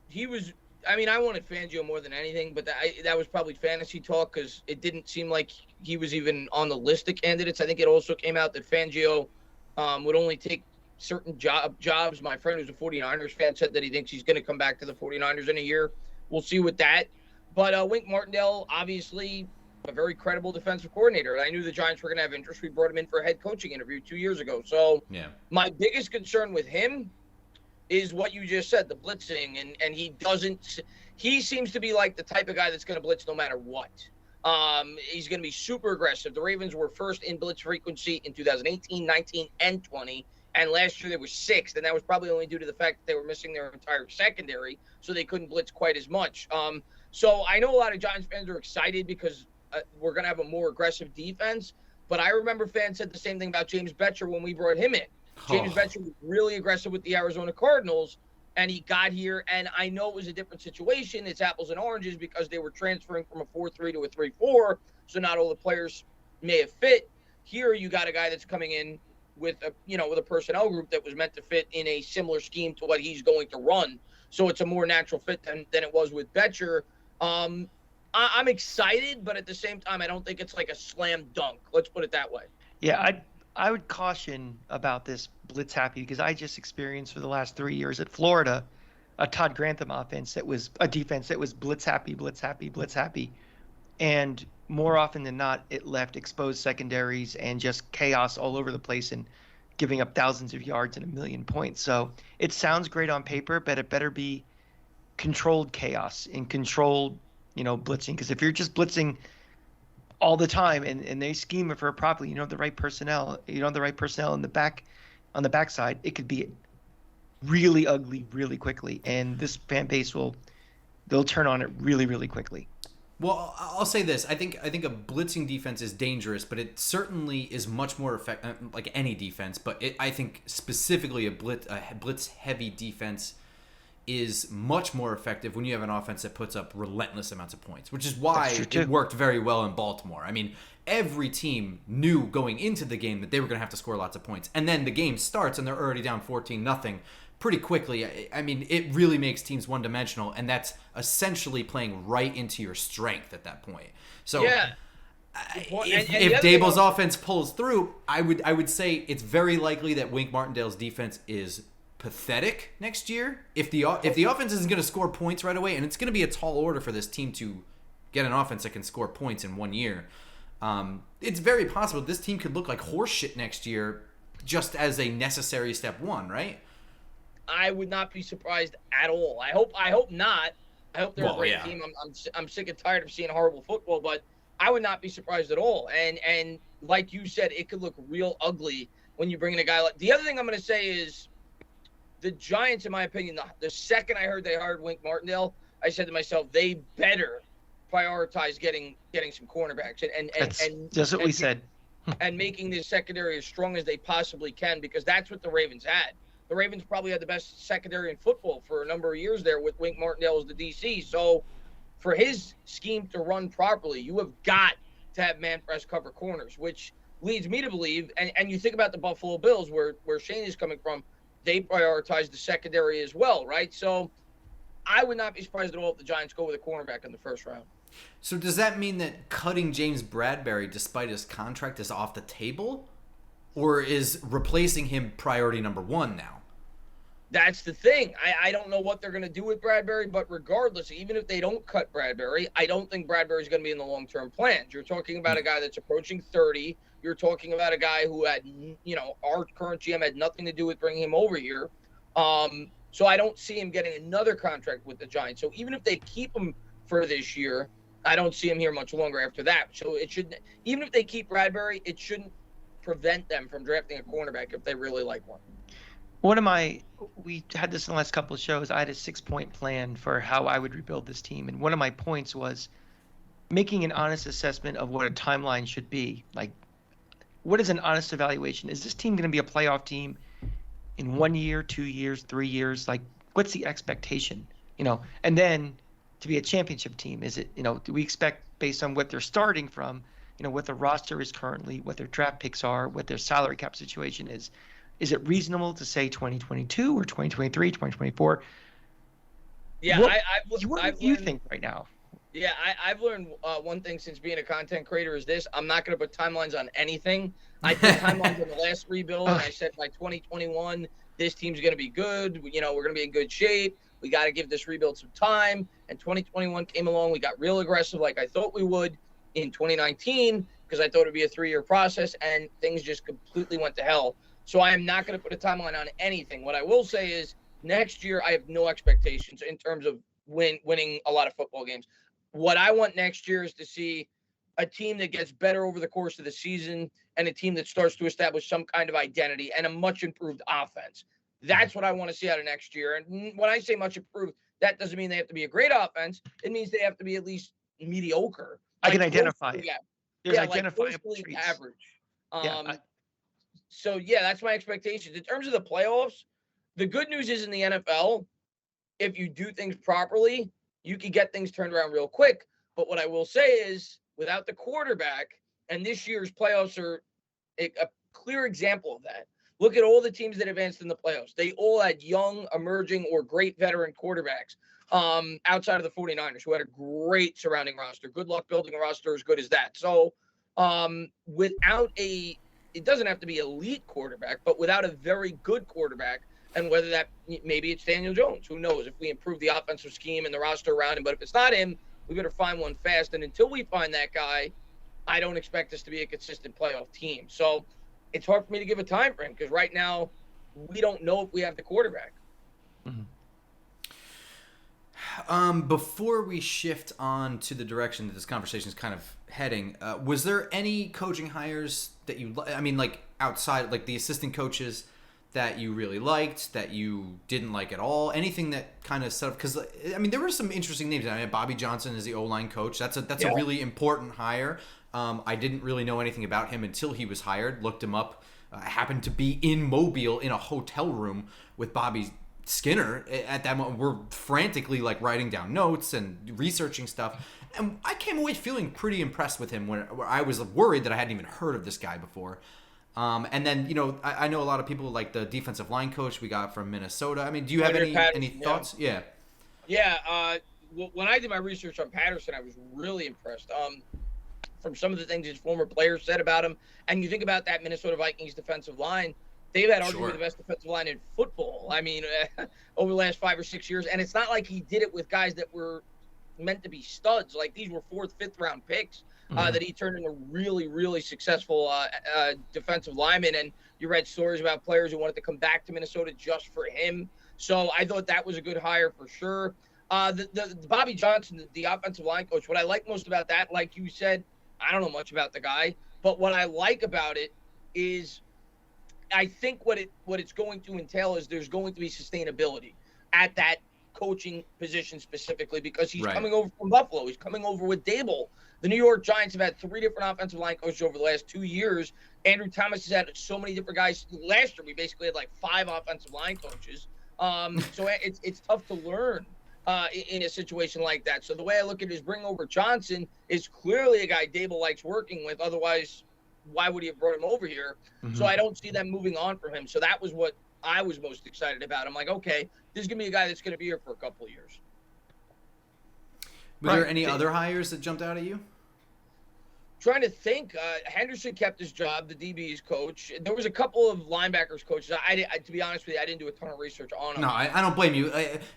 Speaker 3: he was. I mean, I wanted Fangio more than anything, but that was probably fantasy talk because it didn't seem like he was even on the list of candidates. I think it also came out that Fangio would only take certain jobs. My friend who's a 49ers fan said that he thinks he's going to come back to the 49ers in a year. We'll see with that. But Wink Martindale, obviously a very credible defensive coordinator. And I knew the Giants were going to have interest. We brought him in for a head coaching interview 2 years ago. So my biggest concern with him is what you just said, the blitzing. And he seems to be like the type of guy that's going to blitz no matter what. He's going to be super aggressive. The Ravens were first in blitz frequency in 2018, 19, and 20. And last year they were sixth, and that was probably only due to the fact that they were missing their entire secondary, so they couldn't blitz quite as much. So I know a lot of Giants fans are excited because we're going to have a more aggressive defense, but I remember fans said the same thing about James Betcher when we brought him in. James Betcher was really aggressive with the Arizona Cardinals, and he got here, and I know it was a different situation. It's apples and oranges because they were transferring from a 4-3 to a 3-4, so not all the players may have fit. Here you got a guy that's coming in with a personnel group that was meant to fit in a similar scheme to what he's going to run. So it's a more natural fit than it was with Betcher. I'm excited, but at the same time, I don't think it's like a slam dunk. Let's put it that way.
Speaker 2: Yeah, I would caution about this blitz happy because I just experienced for the last 3 years at Florida a Todd Grantham offense that was a defense that was blitz happy, blitz happy, blitz happy. And more often than not, it left exposed secondaries and just chaos all over the place and giving up thousands of yards and 1 million points. So it sounds great on paper, but it better be controlled chaos and controlled, blitzing. Because if you're just blitzing all the time and they scheme it for it properly, the right personnel, on the backside, it could be really ugly really quickly. And this fan base they'll turn on it really, really quickly.
Speaker 1: Well, I'll say this. I think a blitzing defense is dangerous, but it certainly is much more effective, like any defense. But I think specifically a blitz-heavy defense is much more effective when you have an offense that puts up relentless amounts of points, which is why it worked very well in Baltimore. I mean, every team knew going into the game that they were going to have to score lots of points. And then the game starts and they're already down 14-0. Pretty quickly. I mean, it really makes teams one-dimensional, and that's essentially playing right into your strength at that point. So, if Dable's offense pulls through, I would say it's very likely that Wink Martindale's defense is pathetic next year. If the offense isn't going to score points right away, and it's going to be a tall order for this team to get an offense that can score points in 1 year, it's very possible this team could look like horse shit next year, just as a necessary step one, right?
Speaker 3: I would not be surprised at all. I hope not. I hope they're a great team. I'm sick and tired of seeing horrible football, but I would not be surprised at all. And like you said, it could look real ugly when you bring in a guy like. The other thing I'm going to say is the Giants, in my opinion, the second I heard they hired Wink Martindale, I said to myself, they better prioritize getting some cornerbacks and
Speaker 2: just what we said,
Speaker 3: and making this secondary as strong as they possibly can, because that's what the Ravens had. The Ravens probably had the best secondary in football for a number of years there with Wink Martindale as the DC. So for his scheme to run properly, you have got to have man press cover corners, which leads me to believe, and you think about the Buffalo Bills where Shane is coming from, they prioritize the secondary as well, right? So I would not be surprised at all if the Giants go with a cornerback in the first round.
Speaker 1: So does that mean that cutting James Bradbury despite his contract is off the table? Or is replacing him priority number one now?
Speaker 3: That's the thing. I don't know what they're going to do with Bradbury, but regardless, even if they don't cut Bradbury, I don't think Bradbury's going to be in the long-term plans. You're talking about a guy that's approaching 30. You're talking about a guy who had, our current GM had nothing to do with bringing him over here. So I don't see him getting another contract with the Giants. So even if they keep him for this year, I don't see him here much longer after that. So it should, even if they keep Bradbury, it shouldn't prevent them from drafting a cornerback if they really like one.
Speaker 2: We had this in the last couple of shows. I had a 6-point plan for how I would rebuild this team. And one of my points was making an honest assessment of what a timeline should be. Like, what is an honest evaluation? Is this team going to be a playoff team in 1 year, 2 years, 3 years? Like, what's the expectation? And then to be a championship team, is it, do we expect based on what they're starting from, what the roster is currently, what their draft picks are, what their salary cap situation is? Is it reasonable to say 2022 or 2023, 2024?
Speaker 3: Yeah,
Speaker 2: what do you think right now?
Speaker 3: Yeah, I've learned one thing since being a content creator is this. I'm not going to put timelines on anything. I put timelines on the last rebuild, and I said by 2021, this team's going to be good. We're going to be in good shape. We got to give this rebuild some time. And 2021 came along. We got real aggressive like I thought we would in 2019 because I thought it would be a 3-year process, and things just completely went to hell. So I am not going to put a timeline on anything. What I will say is next year I have no expectations in terms of winning a lot of football games. What I want next year is to see a team that gets better over the course of the season and a team that starts to establish some kind of identity and a much improved offense. That's what I want to see out of next year. And when I say much improved, that doesn't mean they have to be a great offense. It means they have to be at least mediocre.
Speaker 2: I can identify it.
Speaker 3: Yeah.
Speaker 2: There's
Speaker 3: identifiable traits. Average. So, that's my expectations. In terms of the playoffs, the good news is in the NFL, if you do things properly, you can get things turned around real quick. But what I will say is, without the quarterback, and this year's playoffs are a clear example of that. Look at all the teams that advanced in the playoffs. They all had young, emerging, or great veteran quarterbacks outside of the 49ers, who had a great surrounding roster. Good luck building a roster as good as that. So without it doesn't have to be elite quarterback, but without a very good quarterback, and whether that maybe it's Daniel Jones, who knows, if we improve the offensive scheme and the roster around him. But if it's not him, we better find one fast. And until we find that guy, I don't expect us to be a consistent playoff team. So it's hard for me to give a time frame because right now we don't know if we have the quarterback.
Speaker 1: Before we shift on to the direction that this conversation is kind of heading, was there any coaching hires that outside, like the assistant coaches that you really liked, that you didn't like at all? Anything that kind of set up? Because there were some interesting names. Bobby Johnson is the O-line coach. That's a really important hire. I didn't really know anything about him until he was hired. Looked him up. I happened to be in Mobile in a hotel room with Bobby Skinner at that moment. We're frantically writing down notes and researching stuff, and I came away feeling pretty impressed with him where I was worried that I hadn't even heard of this guy before. And then I know a lot of people like the defensive line coach we got from Minnesota. Do you have any thoughts? Yeah.
Speaker 3: When I did my research on Patterson, I was really impressed from some of the things his former players said about him. And you think about that Minnesota Vikings defensive line, they've had arguably the best defensive line in football. Over the last 5 or 6 years. And it's not like he did it with guys that were meant to be studs. Like these were 4th, 5th round picks that he turned into really, really successful defensive linemen. And you read stories about players who wanted to come back to Minnesota just for him. So I thought that was a good hire for sure. The Bobby Johnson, the offensive line coach, what I like most about that, like you said, I don't know much about the guy, but what I like about it is I think what it's going to entail is there's going to be sustainability at that coaching position specifically because he's coming over from Buffalo. He's coming over with Dable. The New York Giants have had 3 different offensive line coaches over the last 2 years. Andrew Thomas has had so many different guys. Last year, we basically had 5 offensive line coaches. So it's tough to learn in a situation like that. So the way I look at it is bring over Johnson is clearly a guy Dable likes working with. Otherwise, why would he have brought him over here? So I don't see them moving on from him. So that was what I was most excited about. I'm like, okay, this is going to be a guy that's going to be here for a couple of years.
Speaker 1: Were there any other hires that jumped out at you?
Speaker 3: Trying to think. Henderson kept his job, the DB's coach. There was a couple of linebackers coaches. I to be honest with you, I didn't do a ton of research on them.
Speaker 1: No, I don't blame you.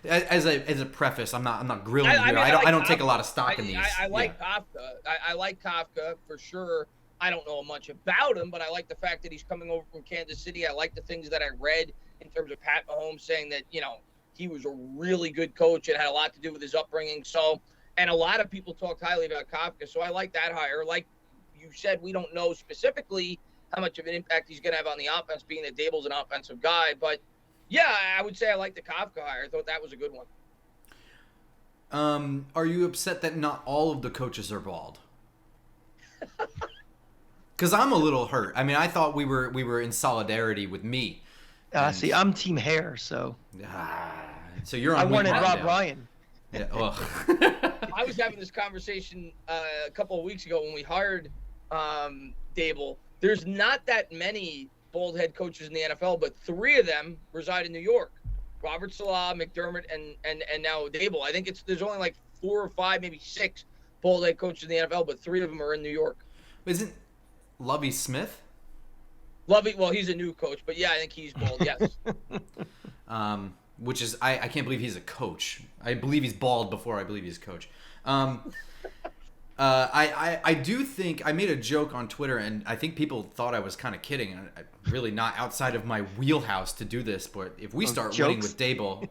Speaker 1: As a preface, I'm not grilling you here. I don't take a lot of stock in these.
Speaker 3: I like Kafka. I like Kafka for sure. I don't know much about him, but I like the fact that he's coming over from Kansas City. I like the things that I read in terms of Pat Mahomes saying that, he was a really good coach and had a lot to do with his upbringing. So And a lot of people talked highly about Kafka, so I like that hire. Like you said, we don't know specifically how much of an impact he's going to have on the offense, being that Dable's an offensive guy. But, yeah, I would say I like the Kafka hire. I thought that was a good one.
Speaker 1: Are you upset that not all of the coaches are bald? Because I'm a little hurt. I mean, I thought we were in solidarity with me.
Speaker 2: See, I'm Team Hair, so.
Speaker 1: So you're on.
Speaker 2: I wanted Rob
Speaker 1: now.
Speaker 2: Ryan.
Speaker 1: Yeah.
Speaker 3: I was having this conversation a couple of weeks ago when we hired Dable. There's not that many bald head coaches in the NFL, but 3 of them reside in New York. Robert Salah, McDermott, and now Dable. I think there's only like 4 or 5, maybe 6 bald head coaches in the NFL, but 3 of them are in New York.
Speaker 1: Isn't Lovie Smith?
Speaker 3: Lovie, well, he's a new coach, but yeah, I think he's bald. Yes.
Speaker 1: Which is I can't believe he's a coach. I believe he's bald before I believe he's a coach. I do think I made a joke on Twitter, and I think people thought I was kind of kidding. I'm really not outside of my wheelhouse to do this, but if we start winning with Dable,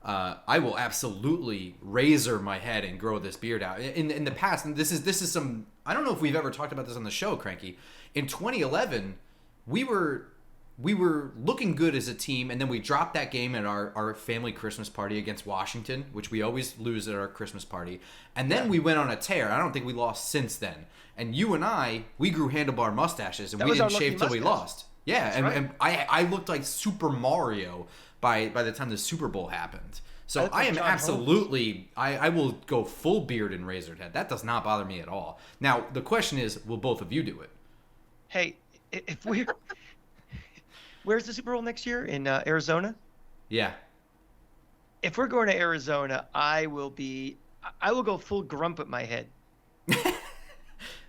Speaker 1: I will absolutely razor my head and grow this beard out. In the past, and this is some, I don't know if we've ever talked about this on the show, Cranky. In 2011, we were looking good as a team, and then we dropped that game at our family Christmas party against Washington, which we always lose at our Christmas party. And then we went on a tear. I don't think we lost since then. And you and we grew handlebar mustaches, and we didn't shave till we lost. Yeah, and I looked like Super Mario by the time the Super Bowl happened. So I am absolutely, I will go full beard and razored head. That does not bother me at all. Now, the question is, will both of you do it?
Speaker 2: Hey, if we're... Where's the Super Bowl next year? In Arizona?
Speaker 1: Yeah.
Speaker 2: If we're going to Arizona, I will go full Grump at my head.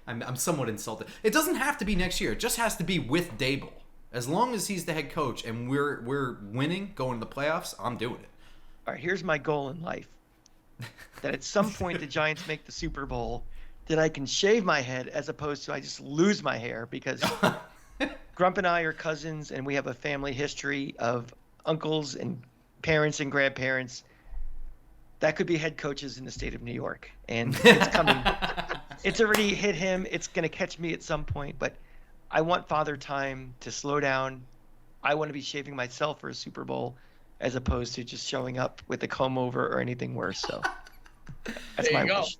Speaker 1: I'm somewhat insulted. It doesn't have to be next year. It just has to be with Dable. As long as he's the head coach and we're winning, going to the playoffs, I'm doing it.
Speaker 2: All right, here's my goal in life. That at some point the Giants make the Super Bowl, that I can shave my head as opposed to I just lose my hair, because Grump and I are cousins, and we have a family history of uncles and parents and grandparents that could be head coaches in the state of New York. And it's coming. It's already hit him. It's going to catch me at some point. But I want Father Time to slow down. I want to be shaving myself for a Super Bowl as opposed to just showing up with a comb over or anything worse. So that's my wish.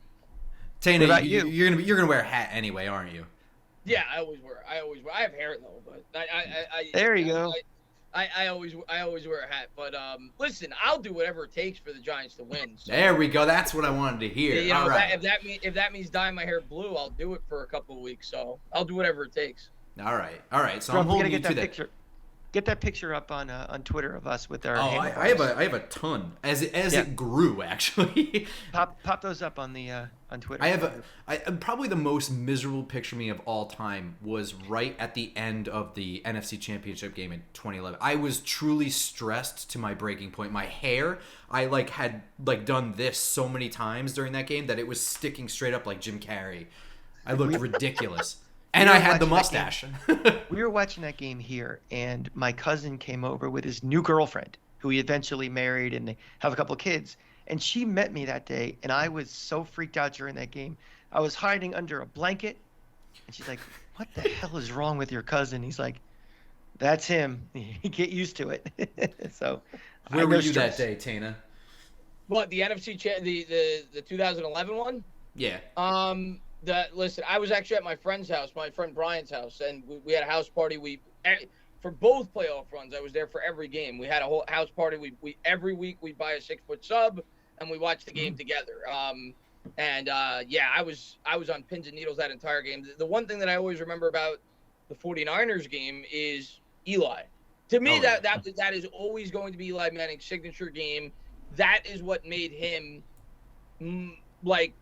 Speaker 1: Tana, you're gonna wear a hat anyway, aren't you?
Speaker 3: Yeah, I always wear. I have hair though, but I
Speaker 2: there you go.
Speaker 3: I always wear a hat. But listen, I'll do whatever it takes for the Giants to win. So.
Speaker 1: There we go. That's what I wanted to hear.
Speaker 3: You know,
Speaker 1: all right.
Speaker 3: If that means dyeing my hair blue, I'll do it for a couple of weeks. So I'll do whatever it takes.
Speaker 1: All right. So
Speaker 2: Grump,
Speaker 1: I'm holding you to that
Speaker 2: picture. Get that picture up on Twitter of us with our.
Speaker 1: Oh, I have a ton as it grew actually.
Speaker 2: Pop those up on Twitter.
Speaker 1: I have probably the most miserable picture of me of all time was right at the end of the NFC Championship game in 2011. I was truly stressed to my breaking point. My hair, I had done this so many times during that game that it was sticking straight up like Jim Carrey. I looked ridiculous. And I had the mustache.
Speaker 2: We were watching that game here, and my cousin came over with his new girlfriend, who he eventually married, and they have a couple of kids. And she met me that day, and I was so freaked out during that game. I was hiding under a blanket, and she's like, "What the hell is wrong with your cousin?" He's like, "That's him. Get used to it." So,
Speaker 1: where were you that day, Tana?
Speaker 3: What, the NFC the 2011 one?
Speaker 1: Yeah.
Speaker 3: Listen, I was actually at my friend's house, my friend Brian's house, and we had a house party. For both playoff runs, I was there for every game. We had a whole house party. We every week we'd buy a 6-foot sub, and we watched the game together. I was on pins and needles that entire game. The one thing that I always remember about the 49ers game is Eli. To me, that is always going to be Eli Manning's signature game. That is what made him like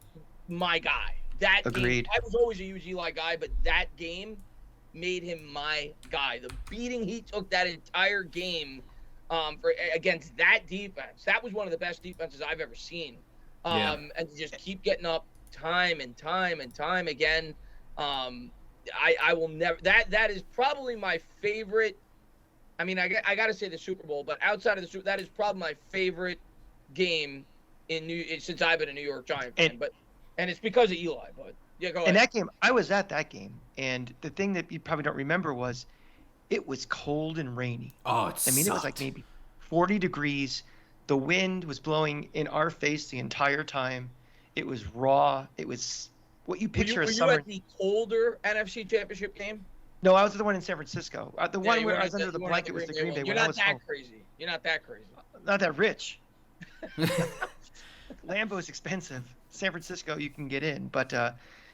Speaker 3: my guy. That
Speaker 2: Agreed.
Speaker 3: Game, I was always a huge Eli guy, but that game made him my guy. The beating he took that entire game against that defense, that was one of the best defenses I've ever seen. And to just keep getting up time and time and time again. I will never. That is probably my favorite. I mean, I got to say the Super Bowl, but outside of the Super, that is probably my favorite game since I've been a New York Giant fan, and it's because of Eli. But yeah, go ahead.
Speaker 2: And that game, I was at that game, and the thing that you probably don't remember was it was cold and rainy.
Speaker 1: Oh,
Speaker 2: it was like maybe 40 degrees. The wind was blowing in our face the entire time. It was raw. It was what you picture as summer.
Speaker 3: Were you at the colder NFC Championship game?
Speaker 2: No, I was at the one in San Francisco. The one where I was under the blanket was the Green Bay one.
Speaker 3: You're not that crazy. You're not that crazy.
Speaker 2: Not that rich. Lambeau's expensive. San Francisco, you can get in. But,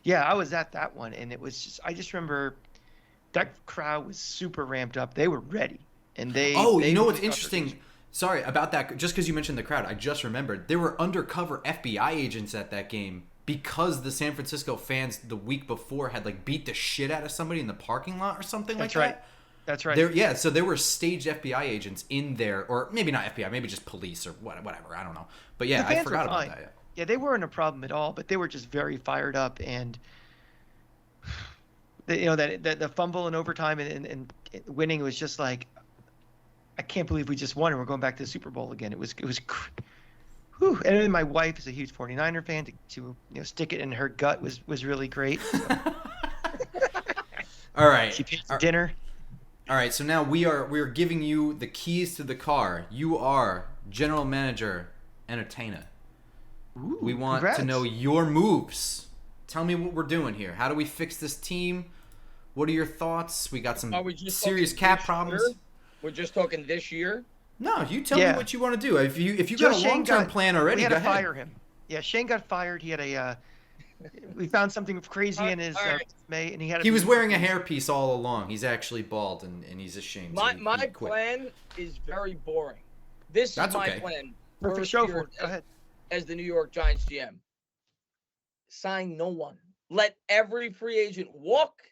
Speaker 2: yeah, I was at that one, and it was just – I just remember that crowd was super ramped up. They were ready, and they –
Speaker 1: you know what's interesting? Sorry about that. Just because you mentioned the crowd, I just remembered. There were undercover FBI agents at that game because the San Francisco fans the week before had, like, beat the shit out of somebody in the parking lot or something like that.
Speaker 2: That's right.
Speaker 1: So there were staged FBI agents in there, or maybe not FBI, maybe just police or whatever. I don't know. But yeah, I forgot about that.
Speaker 2: Yeah, they weren't a problem at all, but they were just very fired up, and the fumble in overtime and winning was just like, I can't believe we just won and we're going back to the Super Bowl again. It was whew. And then my wife is a huge 49er fan. To stick it in her gut was really great. So.
Speaker 1: All right.
Speaker 2: She paid for dinner.
Speaker 1: All right, so now we are giving you the keys to the car. You are general manager, Entertainah.
Speaker 2: Ooh,
Speaker 1: we want
Speaker 2: congrats.
Speaker 1: to know your moves. Tell me what we're doing here. How do we fix this team? What are your thoughts? We got some serious cap problems.
Speaker 3: Year? We're just talking this year.
Speaker 1: No, you tell me what you want to do. If you got a long-term plan already,
Speaker 2: we had
Speaker 1: go
Speaker 2: to
Speaker 1: ahead.
Speaker 2: fire him. Yeah, Shane got fired. He had we found something crazy in his resume, and he
Speaker 1: was wearing a hairpiece all along. He's actually bald, and he's ashamed.
Speaker 3: My plan is very boring. This is my plan.
Speaker 2: Perfect show for it. Go ahead.
Speaker 3: As the New York Giants GM, sign no one. Let every free agent walk.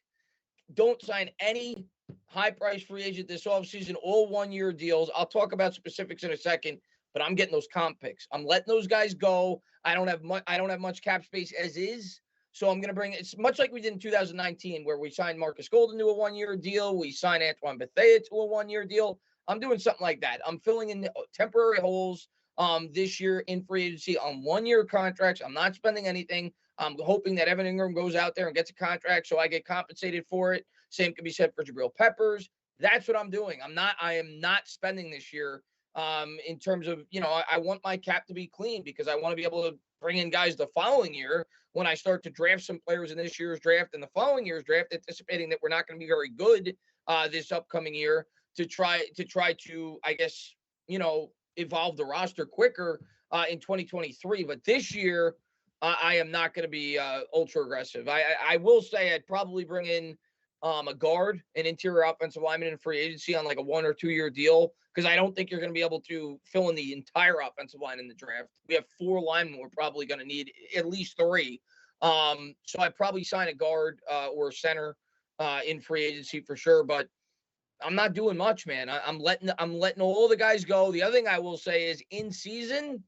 Speaker 3: Don't sign any high-priced free agent this offseason. All one-year deals. I'll talk about specifics in a second, but I'm getting those comp picks. I'm letting those guys go. I don't have much cap space as is, so I'm going to bring – it's much like we did in 2019 where we signed Marcus Golden to a one-year deal. We signed Antoine Bethea to a one-year deal. I'm doing something like that. I'm filling in temporary holes this year in free agency on one-year contracts. I'm not spending anything. I'm hoping that Evan Ingram goes out there and gets a contract so I get compensated for it. Same can be said for Jabril Peppers. That's what I'm doing. I am not spending this year in terms of, I want my cap to be clean because I want to be able to bring in guys the following year when I start to draft some players in this year's draft and the following year's draft, anticipating that we're not going to be very good this upcoming year to try to, I guess, evolve the roster quicker in 2023. But this year, I am not going to be ultra aggressive. I will say I'd probably bring in a guard, an interior offensive lineman in free agency on like a 1 or 2 year deal, because I don't think you're going to be able to fill in the entire offensive line in the draft. We have 4 linemen. We're probably going to need at least 3. So I'd probably sign a guard or a center in free agency for sure. But I'm not doing much, man. I'm letting all the guys go. The other thing I will say is in season,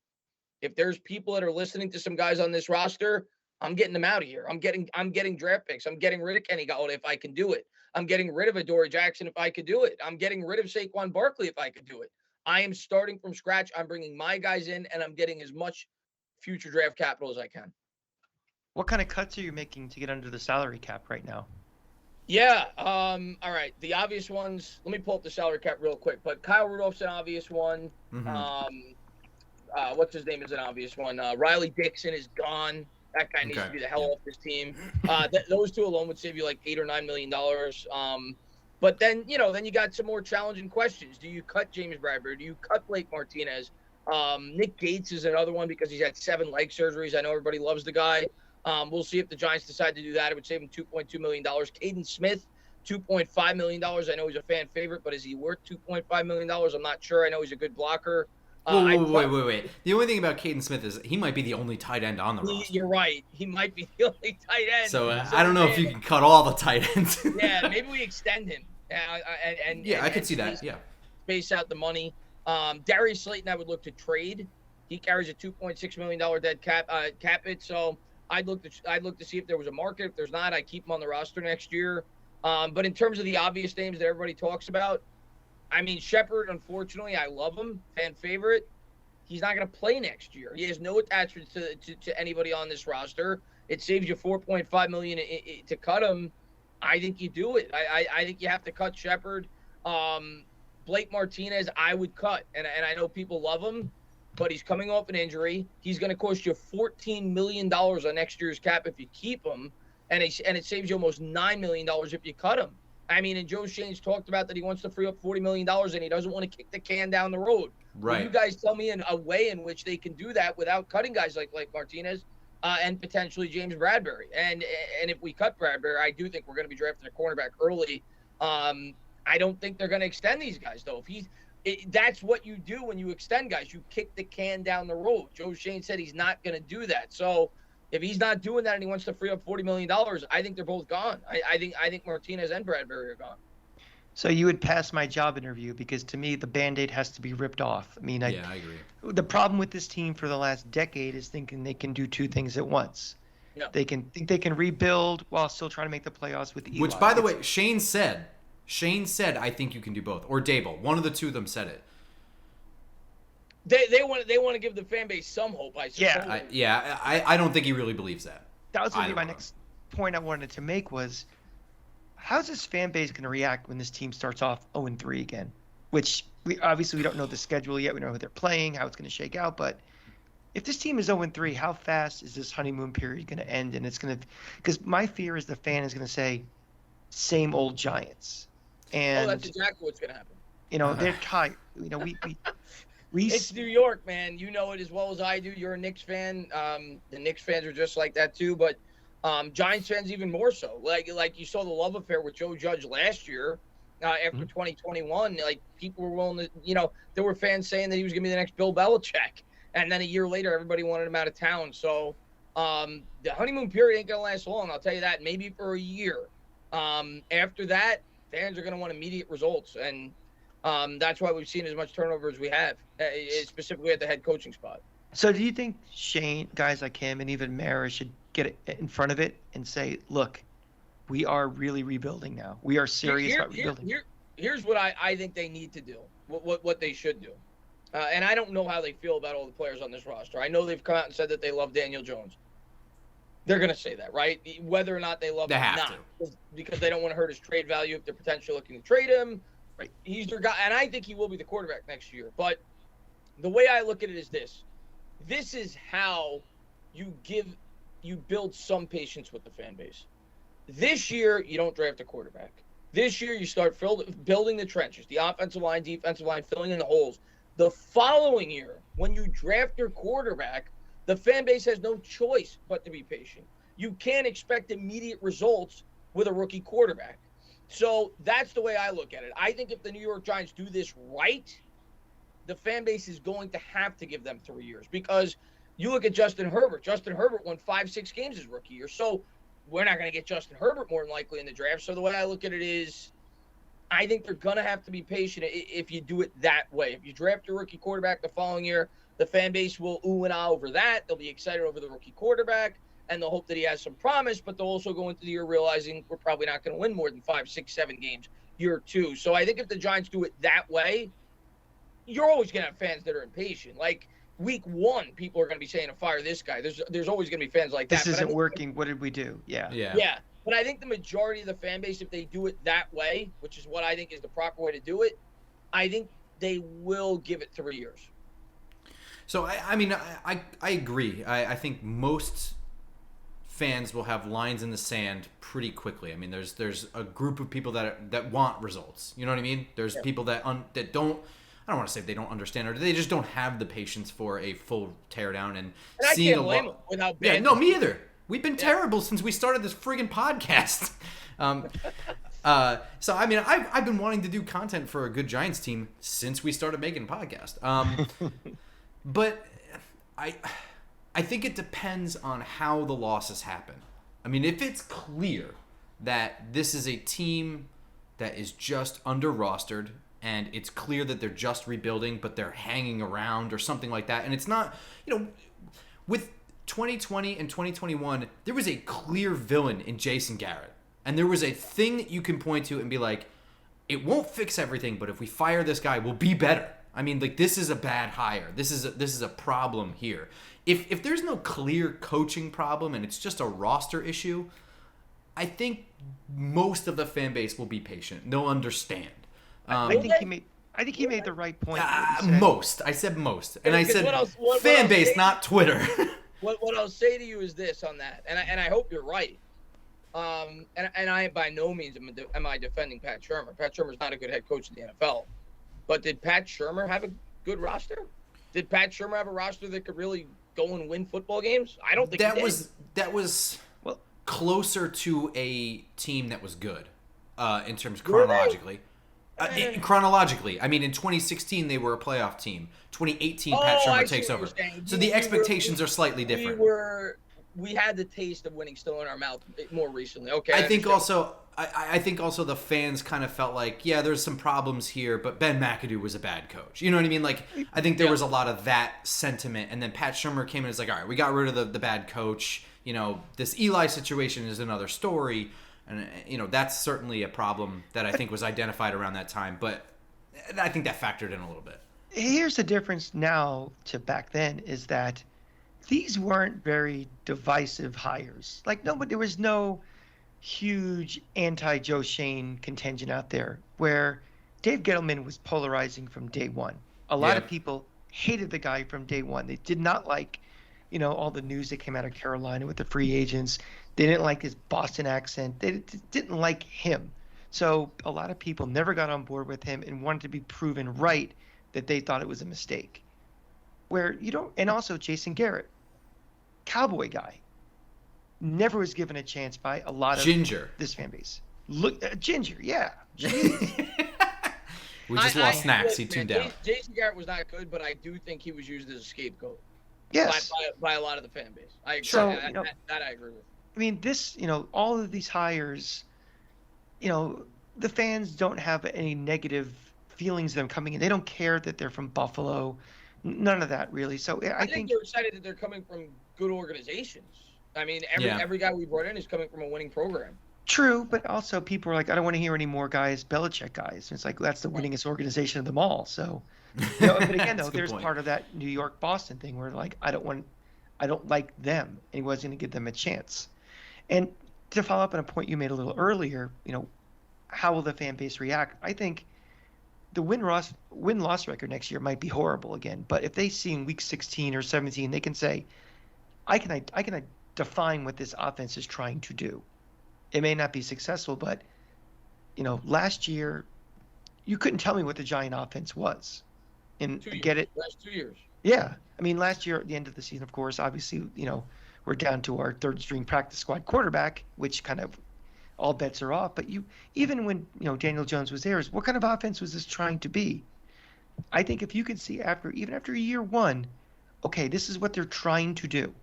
Speaker 3: if there's people that are listening to some guys on this roster, I'm getting them out of here. I'm getting draft picks. I'm getting rid of Kenny Galladay if I can do it. I'm getting rid of Adoree Jackson if I could do it. I'm getting rid of Saquon Barkley if I could do it. I am starting from scratch. I'm bringing my guys in, and I'm getting as much future draft capital as I can.
Speaker 2: What kind of cuts are you making to get under the salary cap right now?
Speaker 3: Yeah. All right. The obvious ones. Let me pull up the salary cap real quick. But Kyle Rudolph's an obvious one. Mm-hmm. What's his name is an obvious one. Riley Dixon is gone. That guy needs to be the hell off this team. Those two alone would save you like $8 or $9 million. But then, then you got some more challenging questions. Do you cut James Bradbury? Do you cut Blake Martinez? Nick Gates is another one because he's had 7 leg surgeries. I know everybody loves the guy. We'll see if the Giants decide to do that. It would save him $2.2 million. Caden Smith, $2.5 million. I know he's a fan favorite, but is he worth $2.5 million? I'm not sure. I know he's a good blocker.
Speaker 1: Wait. The only thing about Caden Smith is he might be the only tight end on the roster.
Speaker 3: You're right. He might be the only tight end.
Speaker 1: So I don't know if you can cut all the tight ends.
Speaker 3: Yeah, maybe we extend him.
Speaker 1: I could see that. Yeah.
Speaker 3: Space out the money. Darius Slayton, I would look to trade. He carries a $2.6 million dead cap hit. So I'd look to see if there was a market. If there's not, I keep him on the roster next year. But in terms of the obvious names that everybody talks about, I mean, Shepard, unfortunately, I love him, fan favorite. He's not going to play next year. He has no attachment to anybody on this roster. It saves you $4.5 million to cut him. I think you do it. I think you have to cut Shepard. Blake Martinez, I would cut. And I know people love him, but he's coming off an injury. He's going to cost you $14 million on next year's cap if you keep him. And it saves you almost $9 million if you cut him. I mean, and Joe Shane's talked about that he wants to free up $40 million and he doesn't want to kick the can down the road.
Speaker 1: Right.
Speaker 3: Well, you guys tell me in a way in which they can do that without cutting guys like Martinez and potentially James Bradbury. And if we cut Bradbury, I do think we're going to be drafting a cornerback early. I don't think they're going to extend these guys, though. That's what you do when you extend guys. You kick the can down the road. Joe Shane said he's not going to do that. So if he's not doing that and he wants to free up $40 million, I think they're both gone. I think Martinez and Bradbury are gone.
Speaker 2: So you would pass my job interview because to me the Band-Aid has to be ripped off. I mean, I
Speaker 1: agree.
Speaker 2: The problem with this team for the last decade is thinking they can do two things at once.
Speaker 3: Yeah.
Speaker 2: They can rebuild while still trying to make the playoffs with Eli.
Speaker 1: Which, by the way, Shane said, I think you can do both. Or Dable. One of the two of them said it.
Speaker 3: They want to give the fan base some hope, I suppose.
Speaker 1: I don't think he really believes that.
Speaker 2: That was going to be my next point I wanted to make was, how's this fan base going to react when this team starts off 0-3 again? Which we don't know the schedule yet. We don't know who they're playing, how it's going to shake out. But if this team is 0-3, how fast is this honeymoon period going to end? And it's going to, because my fear is the fan is going to say, same old Giants. And
Speaker 3: that's exactly what's going to happen.
Speaker 2: You know, they're tired. You know, we
Speaker 3: it's New York, man. You know it as well as I do. You're a Knicks fan. The Knicks fans are just like that too. But Giants fans even more so. Like you saw the love affair with Joe Judge last year after 2021. Like people were willing to, there were fans saying that he was going to be the next Bill Belichick. And then a year later, everybody wanted him out of town. So the honeymoon period ain't going to last long. I'll tell you that. Maybe for a year. After that, fans are going to want immediate results. And that's why we've seen as much turnover as we have, specifically at the head coaching spot.
Speaker 2: So do you think Shane, guys like him, and even Mara should get in front of it and say, look, we are really rebuilding now. We are serious about rebuilding.
Speaker 3: Here's what I think they need to do, what they should do. And I don't know how they feel about all the players on this roster. I know they've come out and said that they love Daniel Jones. They're going to say that, right? Whether or not they love him or not. Because they don't want to hurt his trade value if they're potentially looking to trade him. Right. He's their guy, and I think he will be the quarterback next year. But the way I look at it is this. This is how you build some patience with the fan base. This year, you don't draft a quarterback. This year, you start building the trenches, the offensive line, defensive line, filling in the holes. The following year, when you draft your quarterback, the fan base has no choice but to be patient. You can't expect immediate results with a rookie quarterback. So that's the way I look at it. I think if the New York Giants do this right, the fan base is going to have to give them 3 years, because you look at Justin Herbert. Justin Herbert won 5-6 games his rookie year. So we're not going to get Justin Herbert more than likely in the draft. So the way I look at it is, I think they're going to have to be patient if you do it that way. If you draft your rookie quarterback the following year, the fan base will ooh and ah over that. They'll be excited over the rookie quarterback, and they'll hope that he has some promise, but they'll also go into the year realizing we're probably not going to win more than 5, 6, 7 games year two. So I think if the Giants do it that way, you're always going to have fans that are impatient. Like week one, people are going to be saying to fire this guy. There's always going to be fans like that.
Speaker 2: This isn't working. What did we do? Yeah.
Speaker 3: But I think the majority of the fan base, if they do it that way, which is what I think is the proper way to do it, I think they will give it 3 years.
Speaker 1: So, I agree. I think most fans will have lines in the sand pretty quickly. I mean, there's a group of people that want results. You know what I mean? There's people that don't, I don't want to say they don't understand, or they just don't have the patience for a full teardown and seeing
Speaker 3: I can't blame them without bad.
Speaker 1: Yeah, no, me either. We've been terrible since we started this friggin' podcast. So, I've been wanting to do content for a good Giants team since we started making a podcast. But I think it depends on how the losses happen. I mean, if it's clear that this is a team that is just under-rostered, and it's clear that they're just rebuilding, but they're hanging around or something like that, and it's not, with 2020 and 2021, there was a clear villain in Jason Garrett. And there was a thing that you can point to and be like, it won't fix everything, but if we fire this guy, we'll be better. I mean, like, this is a bad hire. This is a problem here. If there's no clear coaching problem and it's just a roster issue, I think most of the fan base will be patient. They'll understand.
Speaker 2: I think he made the right point.
Speaker 1: Most. I said most, and I said
Speaker 3: what
Speaker 1: fan
Speaker 3: else
Speaker 1: base, not Twitter.
Speaker 3: What I'll say to you is this on that, and I hope you're right. And I by no means am I defending Pat Shermer. Pat Shermer's not a good head coach in the NFL. But did Pat Shermer have a good roster? Did Pat Shermer have a roster that could really go and win football games? I don't think
Speaker 1: that was closer to a team that was good in terms chronologically. Chronologically, I mean, in 2016 they were a playoff team. 2018, Pat Shermer takes over. So the expectations are slightly different.
Speaker 3: We had the taste of winning still in our mouth more recently. Okay.
Speaker 1: I think also the fans kind of felt like, yeah, there's some problems here, but Ben McAdoo was a bad coach. You know what I mean? Like, I think there was a lot of that sentiment. And then Pat Shermer came in and was like, all right, we got rid of the bad coach. You know, this Eli situation is another story. And, you know, that's certainly a problem that I think was identified around that time. But I think that factored in a little bit.
Speaker 2: Here's the difference now to back then is that these weren't very divisive hires. Like, there was no huge anti-Joe Shane contingent out there where Dave Gettleman was polarizing from day one. A lot of people hated the guy from day one. They did not like, all the news that came out of Carolina with the free agents. They didn't like his Boston accent. They didn't like him. So a lot of people never got on board with him and wanted to be proven right that they thought it was a mistake. Where and also Jason Garrett, Cowboy guy, never was given a chance by a lot of this fan base. Look, Ginger, yeah.
Speaker 1: We just lost Snacks. He tuned out.
Speaker 3: Jason Garrett was not good, but I do think he was used as a scapegoat.
Speaker 2: Yes.
Speaker 3: By a lot of the fan base. I agree.
Speaker 2: So,
Speaker 3: that I agree with.
Speaker 2: I mean, all of these hires, the fans don't have any negative feelings of them coming in. They don't care that they're from Buffalo. None of that, really. So I think
Speaker 3: they're excited that they're coming from good organizations. I mean, every guy we brought in is coming from a winning program.
Speaker 2: True, but also people are like, I don't want to hear any more Belichick guys. It's like, that's the winningest organization of them all. So, but again, though, there's part of that New York-Boston thing where, like, I don't like them, and he wasn't going to give them a chance. And to follow up on a point you made a little earlier, how will the fan base react? I think the win-loss record next year might be horrible again. But if they see in week 16 or 17, they can say, I can define what this offense is trying to do. It may not be successful, but, last year, you couldn't tell me what the Giant offense was. And
Speaker 3: last 2 years.
Speaker 2: Yeah. I mean, last year at the end of the season, of course, obviously, we're down to our third-string practice squad quarterback, which kind of all bets are off. But even when, Daniel Jones was there, what kind of offense was this trying to be? I think if you could see even after year one, okay, this is what they're trying to do.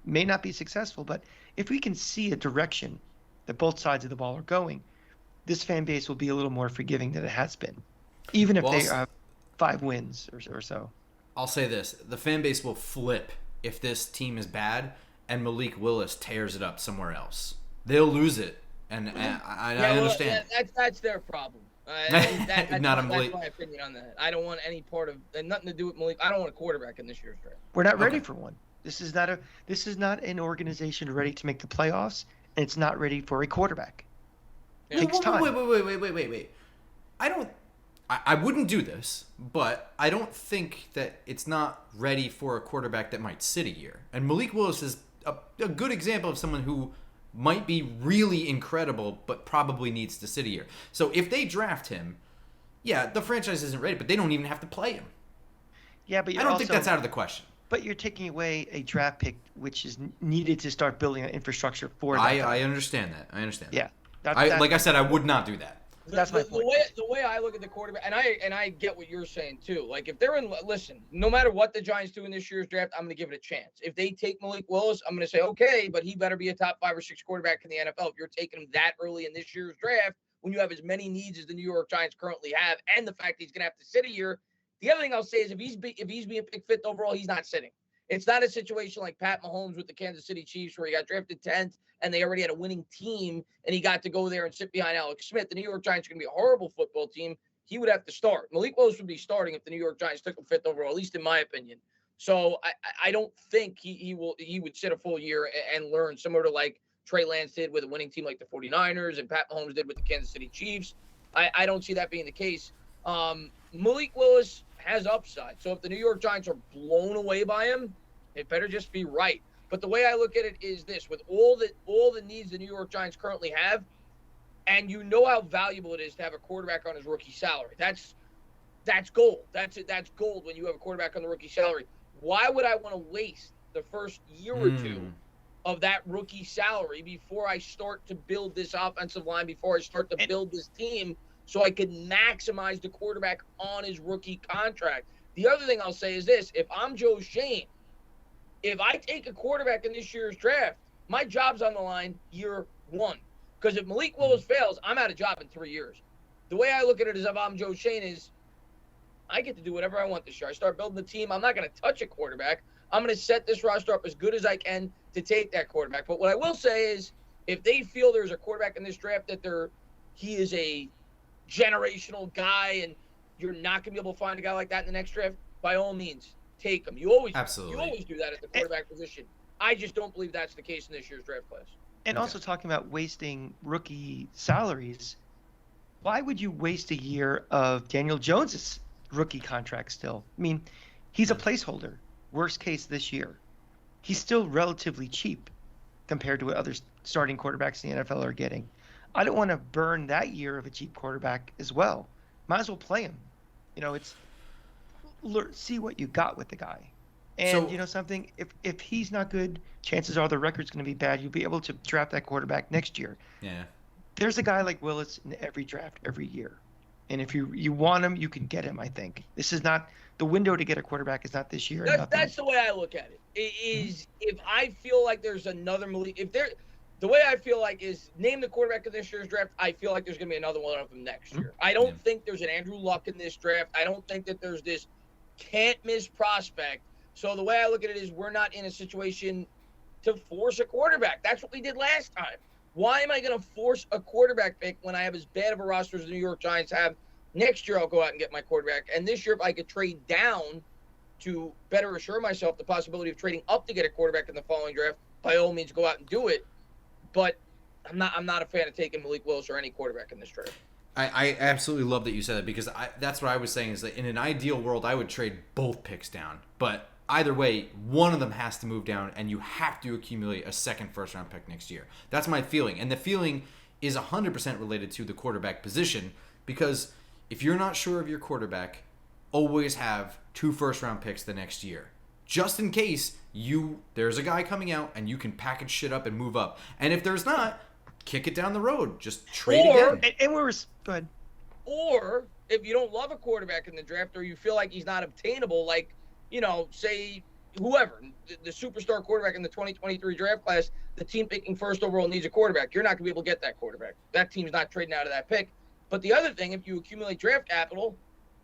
Speaker 2: May not be successful, but if we can see a direction that both sides of the ball are going, this fan base will be a little more forgiving than it has been, even if they have 5 wins or so.
Speaker 1: I'll say this. The fan base will flip if this team is bad and Malik Willis tears it up somewhere else. They'll lose it, and I understand.
Speaker 3: That's their problem. That's my opinion on that. I don't want any part of nothing to do with Malik. I don't want a quarterback in this year's draft.
Speaker 2: We're not ready for one. This is not an organization ready to make the playoffs, and it's not ready for a quarterback. It takes time.
Speaker 1: Wait. I wouldn't do this, but I don't think that it's not ready for a quarterback that might sit a year. And Malik Willis is a good example of someone who might be really incredible, but probably needs to sit a year. So if they draft him, yeah, the franchise isn't ready, but they don't even have to play him.
Speaker 2: Yeah, but
Speaker 1: I don't think that's out of the question.
Speaker 2: But you're taking away a draft pick, which is needed to start building an infrastructure for that.
Speaker 1: I understand that.
Speaker 2: Yeah.
Speaker 1: Like I said, I would not do that.
Speaker 2: That's my point.
Speaker 3: The way I look at the quarterback, and I get what you're saying too. Like if they're listen, no matter what the Giants do in this year's draft, I'm going to give it a chance. If they take Malik Willis, I'm going to say okay, but he better be a top 5 or 6 quarterback in the NFL. If you're taking him that early in this year's draft, when you have as many needs as the New York Giants currently have, and the fact that he's going to have to sit a year. The other thing I'll say is if he's being picked 5th overall, he's not sitting. It's not a situation like Pat Mahomes with the Kansas City Chiefs where he got drafted 10th and they already had a winning team and he got to go there and sit behind Alex Smith. The New York Giants are going to be a horrible football team. he would have to start. Malik Willis would be starting if the New York Giants took him 5th overall, at least in my opinion. So I don't think he would sit a full year and learn, similar to like Trey Lance did with a winning team like the 49ers and Pat Mahomes did with the Kansas City Chiefs. I don't see that being the case. Malik Willis has upside. So if the New York Giants are blown away by him, it better just be right. But the way I look at it is this: with all the needs the New York Giants currently have, and you know how valuable it is to have a quarterback on his rookie salary. That's gold. That's gold when you have a quarterback on the rookie salary. Why would I want to waste the first year or two of that rookie salary before I start to build this offensive line, before I start to build this team, so I could maximize the quarterback on his rookie contract? The other thing I'll say is this: if I'm Joe Schoen, if I take a quarterback in this year's draft, my job's on the line year one. Because if Malik Willis fails, I'm out of job in 3 years. The way I look at it is, if I'm Joe Schoen, is I get to do whatever I want this year. I start building the team. I'm not going to touch a quarterback. I'm going to set this roster up as good as I can to take that quarterback. But what I will say is, if they feel there's a quarterback in this draft that he is a generational guy and you're not going to be able to find a guy like that in the next draft, by all means, take him. You always do that at the quarterback position. I just don't believe that's the case in this year's draft class.
Speaker 2: And also talking about wasting rookie salaries, why would you waste a year of Daniel Jones's rookie contract still? I mean, he's a placeholder. Worst case this year. He's still relatively cheap compared to what other starting quarterbacks in the NFL are getting. I don't want to burn that year of a cheap quarterback as well. Might as well play him. It's see what you got with the guy. And something, if he's not good, chances are the record's going to be bad. You'll be able to draft that quarterback next year.
Speaker 1: Yeah.
Speaker 2: There's a guy like Willis in every draft every year. And if you want him, you can get him, I think. This is not the window to get a quarterback is not this year.
Speaker 3: That's the way I look at it. If I feel like there's another Malik, the way I feel like is, name the quarterback of this year's draft, I feel like there's going to be another one of them next year. I don't think there's an Andrew Luck in this draft. I don't think that there's this can't miss prospect. So the way I look at it is, we're not in a situation to force a quarterback. That's what we did last time. Why am I going to force a quarterback pick when I have as bad of a roster as the New York Giants have? Next year, I'll go out and get my quarterback. And this year, if I could trade down to better assure myself the possibility of trading up to get a quarterback in the following draft, by all means, go out and do it. But I'm not a fan of taking Malik Willis or any quarterback in this draft.
Speaker 1: I absolutely love that you said that, because that's what I was saying, is that in an ideal world, I would trade both picks down. But either way, one of them has to move down, and you have to accumulate a second first-round pick next year. That's my feeling. And the feeling is 100% related to the quarterback position, because if you're not sure of your quarterback, always have 2 first-round picks the next year. Just in case there's a guy coming out and you can package shit up and move up. And if there's not, kick it down the road. Just trade again.
Speaker 2: Go ahead.
Speaker 3: Or if you don't love a quarterback in the draft, or you feel like he's not obtainable, like, say whoever, the superstar quarterback in the 2023 draft class, the team picking first overall needs a quarterback. You're not going to be able to get that quarterback. That team's not trading out of that pick. But the other thing, if you accumulate draft capital,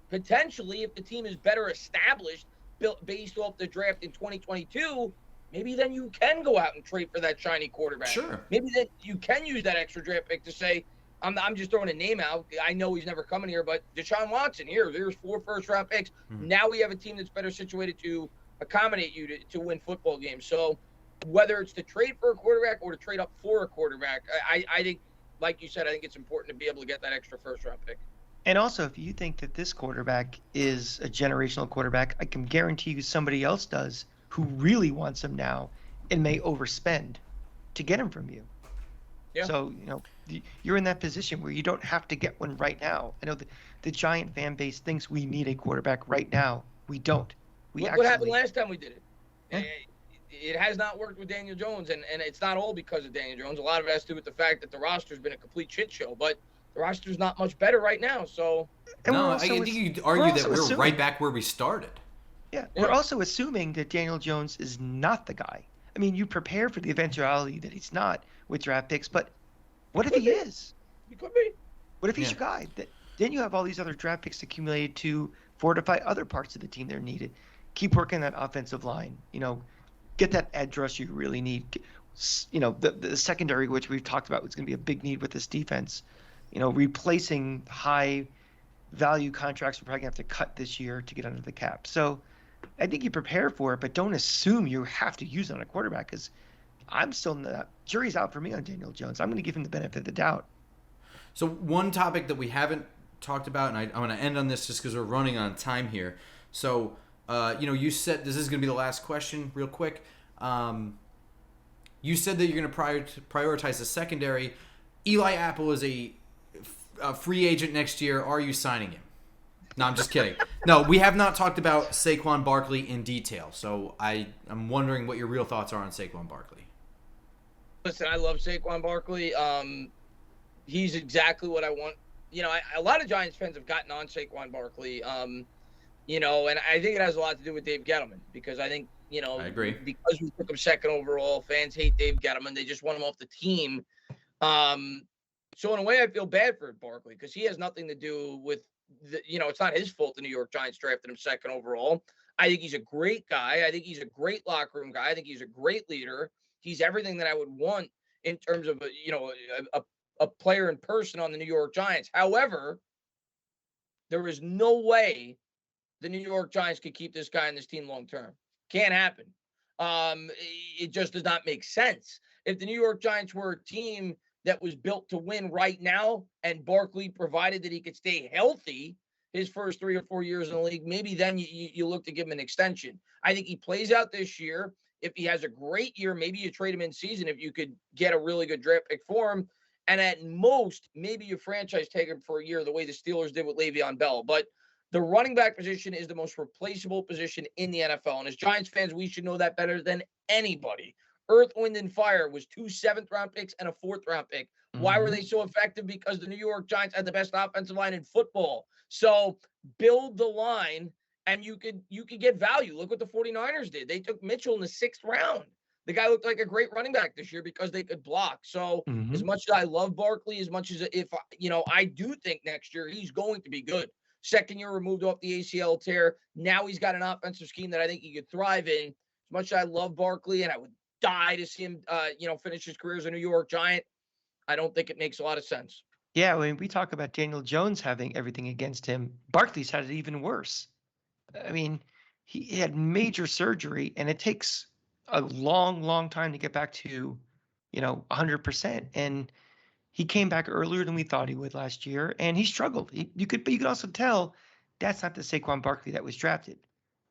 Speaker 3: potentially if the team is better established, built based off the draft in 2022, maybe then you can go out and trade for that shiny quarterback.
Speaker 1: Sure.
Speaker 3: Maybe then you can use that extra draft pick to say, I'm just throwing a name out. I know he's never coming here, but Deshaun Watson, there's 4 first-round picks. Now we have a team that's better situated to accommodate you to win football games. So whether it's to trade for a quarterback or to trade up for a quarterback, I think, like you said, I think it's important to be able to get that extra first-round pick.
Speaker 2: And also, if you think that this quarterback is a generational quarterback, I can guarantee you somebody else does who really wants him now and may overspend to get him from you. Yeah. So, you're in that position where you don't have to get one right now. I know the Giant fan base thinks we need a quarterback right now. We don't.
Speaker 3: What happened last time we did it? Yeah. It has not worked with Daniel Jones, and it's not all because of Daniel Jones. A lot of it has to do with the fact that the roster's been a complete shit show, but the roster's not much better right now. So
Speaker 1: I think you could argue that we're right back where we started.
Speaker 2: Yeah, we're also assuming that Daniel Jones is not the guy. I mean, you prepare for the eventuality that he's not with draft picks, but what if he is?
Speaker 3: He could be.
Speaker 2: What if he's your guy? Then you have all these other draft picks accumulated to fortify other parts of the team that are needed. Keep working that offensive line. Get that edge rush you really need. The secondary, which we've talked about, was going to be a big need with this defense. Replacing high value contracts we're probably going to have to cut this year to get under the cap. So I think you prepare for it, but don't assume you have to use it on a quarterback, because I'm still in the jury's out for me on Daniel Jones. I'm going to give him the benefit of the doubt.
Speaker 1: So one topic that we haven't talked about, and I'm going to end on this just because we're running on time here. So, you said this is going to be the last question real quick. You said that you're going to prioritize the secondary. Eli Apple is a free agent next year. Are you signing him? No, I'm just kidding. No, we have not talked about Saquon Barkley in detail. So I'm wondering what your real thoughts are on Saquon Barkley.
Speaker 3: Listen, I love Saquon Barkley. He's exactly what I want. A lot of Giants fans have gotten on Saquon Barkley. And I think it has a lot to do with Dave Gettleman, because I think,
Speaker 1: I agree.
Speaker 3: Because we took him second overall, fans hate Dave Gettleman. They just want him off the team. So in a way, I feel bad for Barkley, because he has nothing to do with it's not his fault the New York Giants drafted him second overall. I think he's a great guy. I think he's a great locker room guy. I think he's a great leader. He's everything that I would want in terms of a player in person on the New York Giants. However, there is no way the New York Giants could keep this guy on this team long term. Can't happen. It just does not make sense. If the New York Giants were a team that was built to win right now, and Barkley provided that he could stay healthy his first 3 or 4 years in the league, maybe then you look to give him an extension. I think he plays out this year. If he has a great year, maybe you trade him in season if you could get a really good draft pick for him. And at most, maybe you franchise tag him for a year, the way the Steelers did with Le'Veon Bell. But the running back position is the most replaceable position in the NFL. And as Giants fans, we should know that better than anybody. Earth, Wind, and Fire was 2 7th-round picks and a 4th-round pick. Why were they so effective? Because the New York Giants had the best offensive line in football. So build the line, and you could get value. Look what the 49ers did. They took Mitchell in the 6th round. The guy looked like a great running back this year because they could block. So as much as I love Barkley, as much as I do think next year he's going to be good. Second year removed off the ACL tear. Now he's got an offensive scheme that I think he could thrive in. As much as I love Barkley, and I would die to see him, finish his career as a New York Giant, I don't think it makes a lot of sense.
Speaker 2: Yeah, when we talk about Daniel Jones having everything against him, Barkley's had it even worse. I mean, he had major surgery, and it takes a long, long time to get back to, 100%. And he came back earlier than we thought he would last year, and he struggled. You could also tell that's not the Saquon Barkley that was drafted.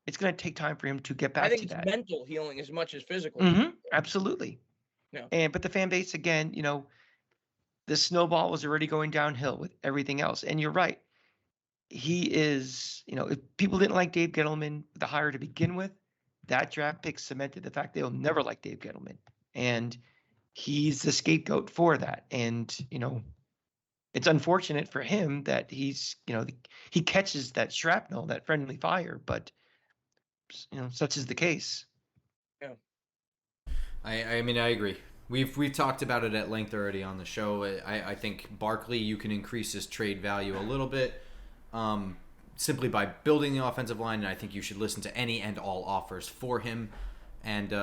Speaker 2: It's going to take time for him to get back to that.
Speaker 3: I think it's mental healing as much as physical.
Speaker 2: Absolutely.
Speaker 3: Yeah.
Speaker 2: But the fan base, again, the snowball was already going downhill with everything else. And you're right. He is, if people didn't like Dave Gettleman, the hire to begin with, that draft pick cemented the fact they'll never like Dave Gettleman. And he's the scapegoat for that. And, it's unfortunate for him that he's, he catches that shrapnel, that friendly fire, but, such is the case.
Speaker 3: Yeah.
Speaker 1: I mean, I agree. We've talked about it at length already on the show. I think Barkley, you can increase his trade value a little bit simply by building the offensive line, and I think you should listen to any and all offers for him. And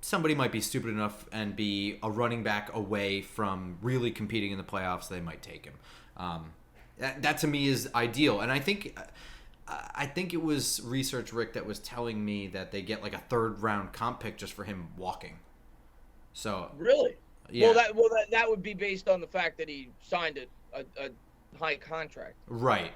Speaker 1: somebody might be stupid enough and be a running back away from really competing in the playoffs. They might take him. That to me is ideal. And I think it was Research Rick that was telling me that they get like a 3rd-round comp pick just for him walking. So
Speaker 3: really,
Speaker 1: yeah.
Speaker 3: That would be based on the fact that he signed a high contract.
Speaker 1: Right.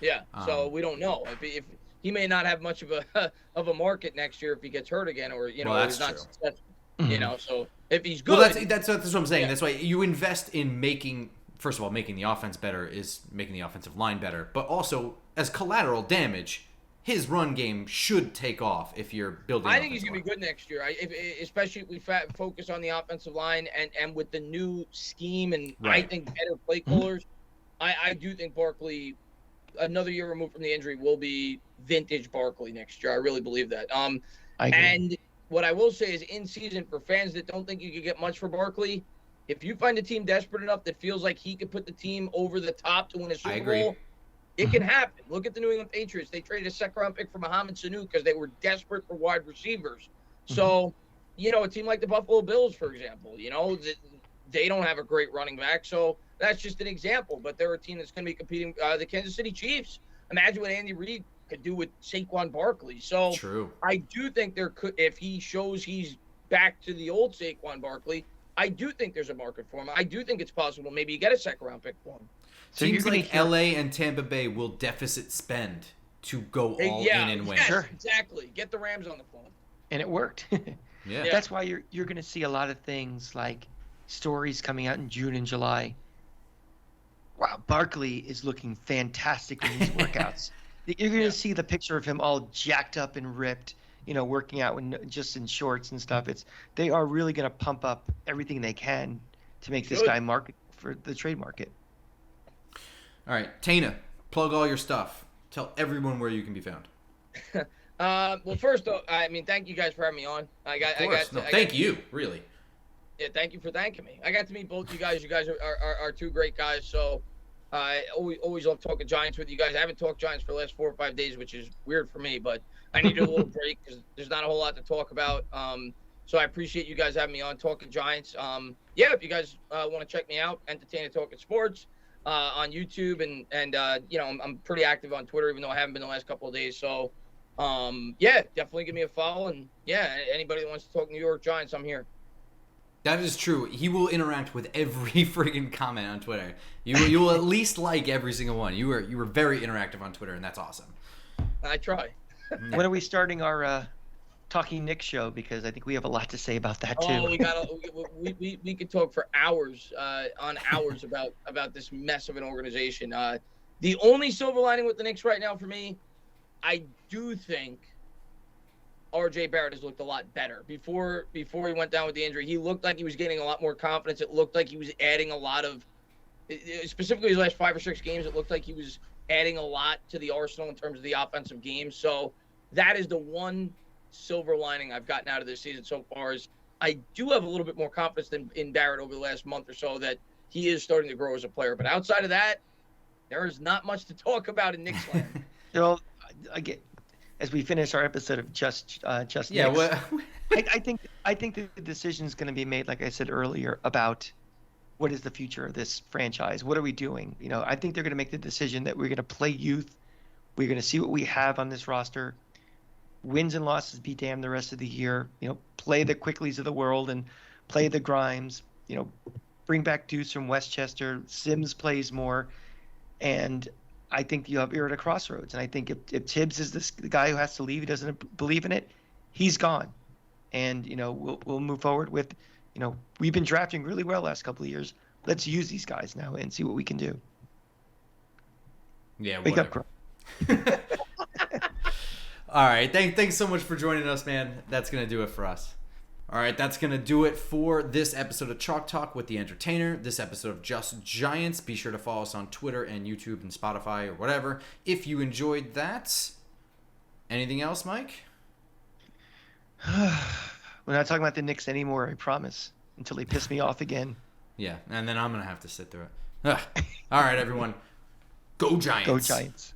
Speaker 3: Yeah. So we don't know if he may not have much of a market next year if he gets hurt again, or he's not successful. So if he's good,
Speaker 1: well, that's what I'm saying. Yeah. That's why you invest in making the offense better is making the offensive line better, but also as collateral damage. His run game should take off if you're building.
Speaker 3: I think he's going to be good next year. Especially if we focus on the offensive line and with the new scheme and I think better play callers. I do think Barkley, another year removed from the injury, will be vintage Barkley next year. I really believe that. And what I will say is, in season, for fans that don't think you could get much for Barkley, if you find a team desperate enough that feels like he could put the team over the top to win a Super Bowl. It can happen. Look at the New England Patriots. They traded a 2nd-round pick for Mohamed Sanu because they were desperate for wide receivers. So, a team like the Buffalo Bills, for example, they don't have a great running back. So That's just an example. But they're a team that's going to be competing. The Kansas City Chiefs. Imagine what Andy Reid could do with Saquon Barkley. So
Speaker 1: True.
Speaker 3: I do think there could, if he shows he's back to the old Saquon Barkley, I do think there's a market for him. I do think it's possible. Maybe you get a second-round pick for him.
Speaker 2: So
Speaker 1: Teams like LA and Tampa Bay will deficit spend to go all in and win.
Speaker 3: Yes, sure. Exactly. Get the Rams on the phone.
Speaker 2: And it worked.
Speaker 1: Yeah.
Speaker 2: That's why you're going to see a lot of things like stories coming out in June and July. Wow, Barkley is looking fantastic in these workouts. You're going to see the picture of him all jacked up and ripped, working out just in shorts and stuff. They are really going to pump up everything they can to make this guy market for the trade market.
Speaker 1: All right, Tana, plug all your stuff. Tell everyone where you can be found.
Speaker 3: Well, first, I mean, thank you guys for having me on.
Speaker 1: Thank you, really.
Speaker 3: Yeah, thank you for thanking me. I got to meet both you guys. You guys are two great guys. So I always love talking Giants with you guys. I haven't talked Giants for the last 4 or 5 days, which is weird for me, but I needed a little break because there's not a whole lot to talk about. So I appreciate you guys having me on talking Giants. Yeah, if you guys want to check me out, Entertainah Talking Sports on YouTube, and I'm pretty active on Twitter, even though I haven't been the last couple of days. So yeah, definitely give me a follow, and yeah, anybody that wants to talk New York Giants, I'm here.
Speaker 1: That is true. He will interact with every friggin' comment on Twitter. You will at least like every single one. You were very interactive on Twitter, and that's awesome.
Speaker 3: I try.
Speaker 2: When are we starting our Talking Knicks show? Because I think we have a lot to say about that too.
Speaker 3: Oh, we could talk for hours on hours about this mess of an organization. The only silver lining with the Knicks right now for me, I do think R.J. Barrett has looked a lot better. Before he went down with the injury, he looked like he was getting a lot more confidence. It looked like he was adding a lot of, specifically his last 5 or 6 games, it looked like he was adding a lot to the arsenal in terms of the offensive game. So that is the one silver lining I've gotten out of this season so far, is I do have a little bit more confidence in Barrett over the last month or so that he is starting to grow as a player. But outside of that, there is not much to talk about in Knicks land.
Speaker 2: So, again, as we finish our episode of Just
Speaker 1: Yeah,
Speaker 2: Knicks, I think the decision is going to be made, like I said earlier, about what is the future of this franchise. What are we doing? I think they're going to make the decision that we're going to play youth. We're going to see what we have on this roster. Wins and losses be damned the rest of the year. Play the Quickleys of the world and play the Grimes. Bring back dudes from Westchester. Sims plays more, and I think you're at a crossroads. And I think if Tibbs is the guy who has to leave, he doesn't believe in it, he's gone. And we'll move forward with, we've been drafting really well last couple of years. Let's use these guys now and see what we can do.
Speaker 1: Yeah,
Speaker 2: wake up, Grump.
Speaker 1: All right, thanks so much for joining us, man. That's gonna do it for us. All right, that's going to do it for this episode of Chalk Talk with the Entertainer, this episode of Just Giants. Be sure to follow us on Twitter and YouTube and Spotify or whatever if you enjoyed that. Anything else, Mike?
Speaker 2: We're not talking about the Knicks anymore, I promise, until they piss me off again.
Speaker 1: Yeah, and then I'm going to have to sit through it. All right, everyone. Go Giants.
Speaker 2: Go Giants.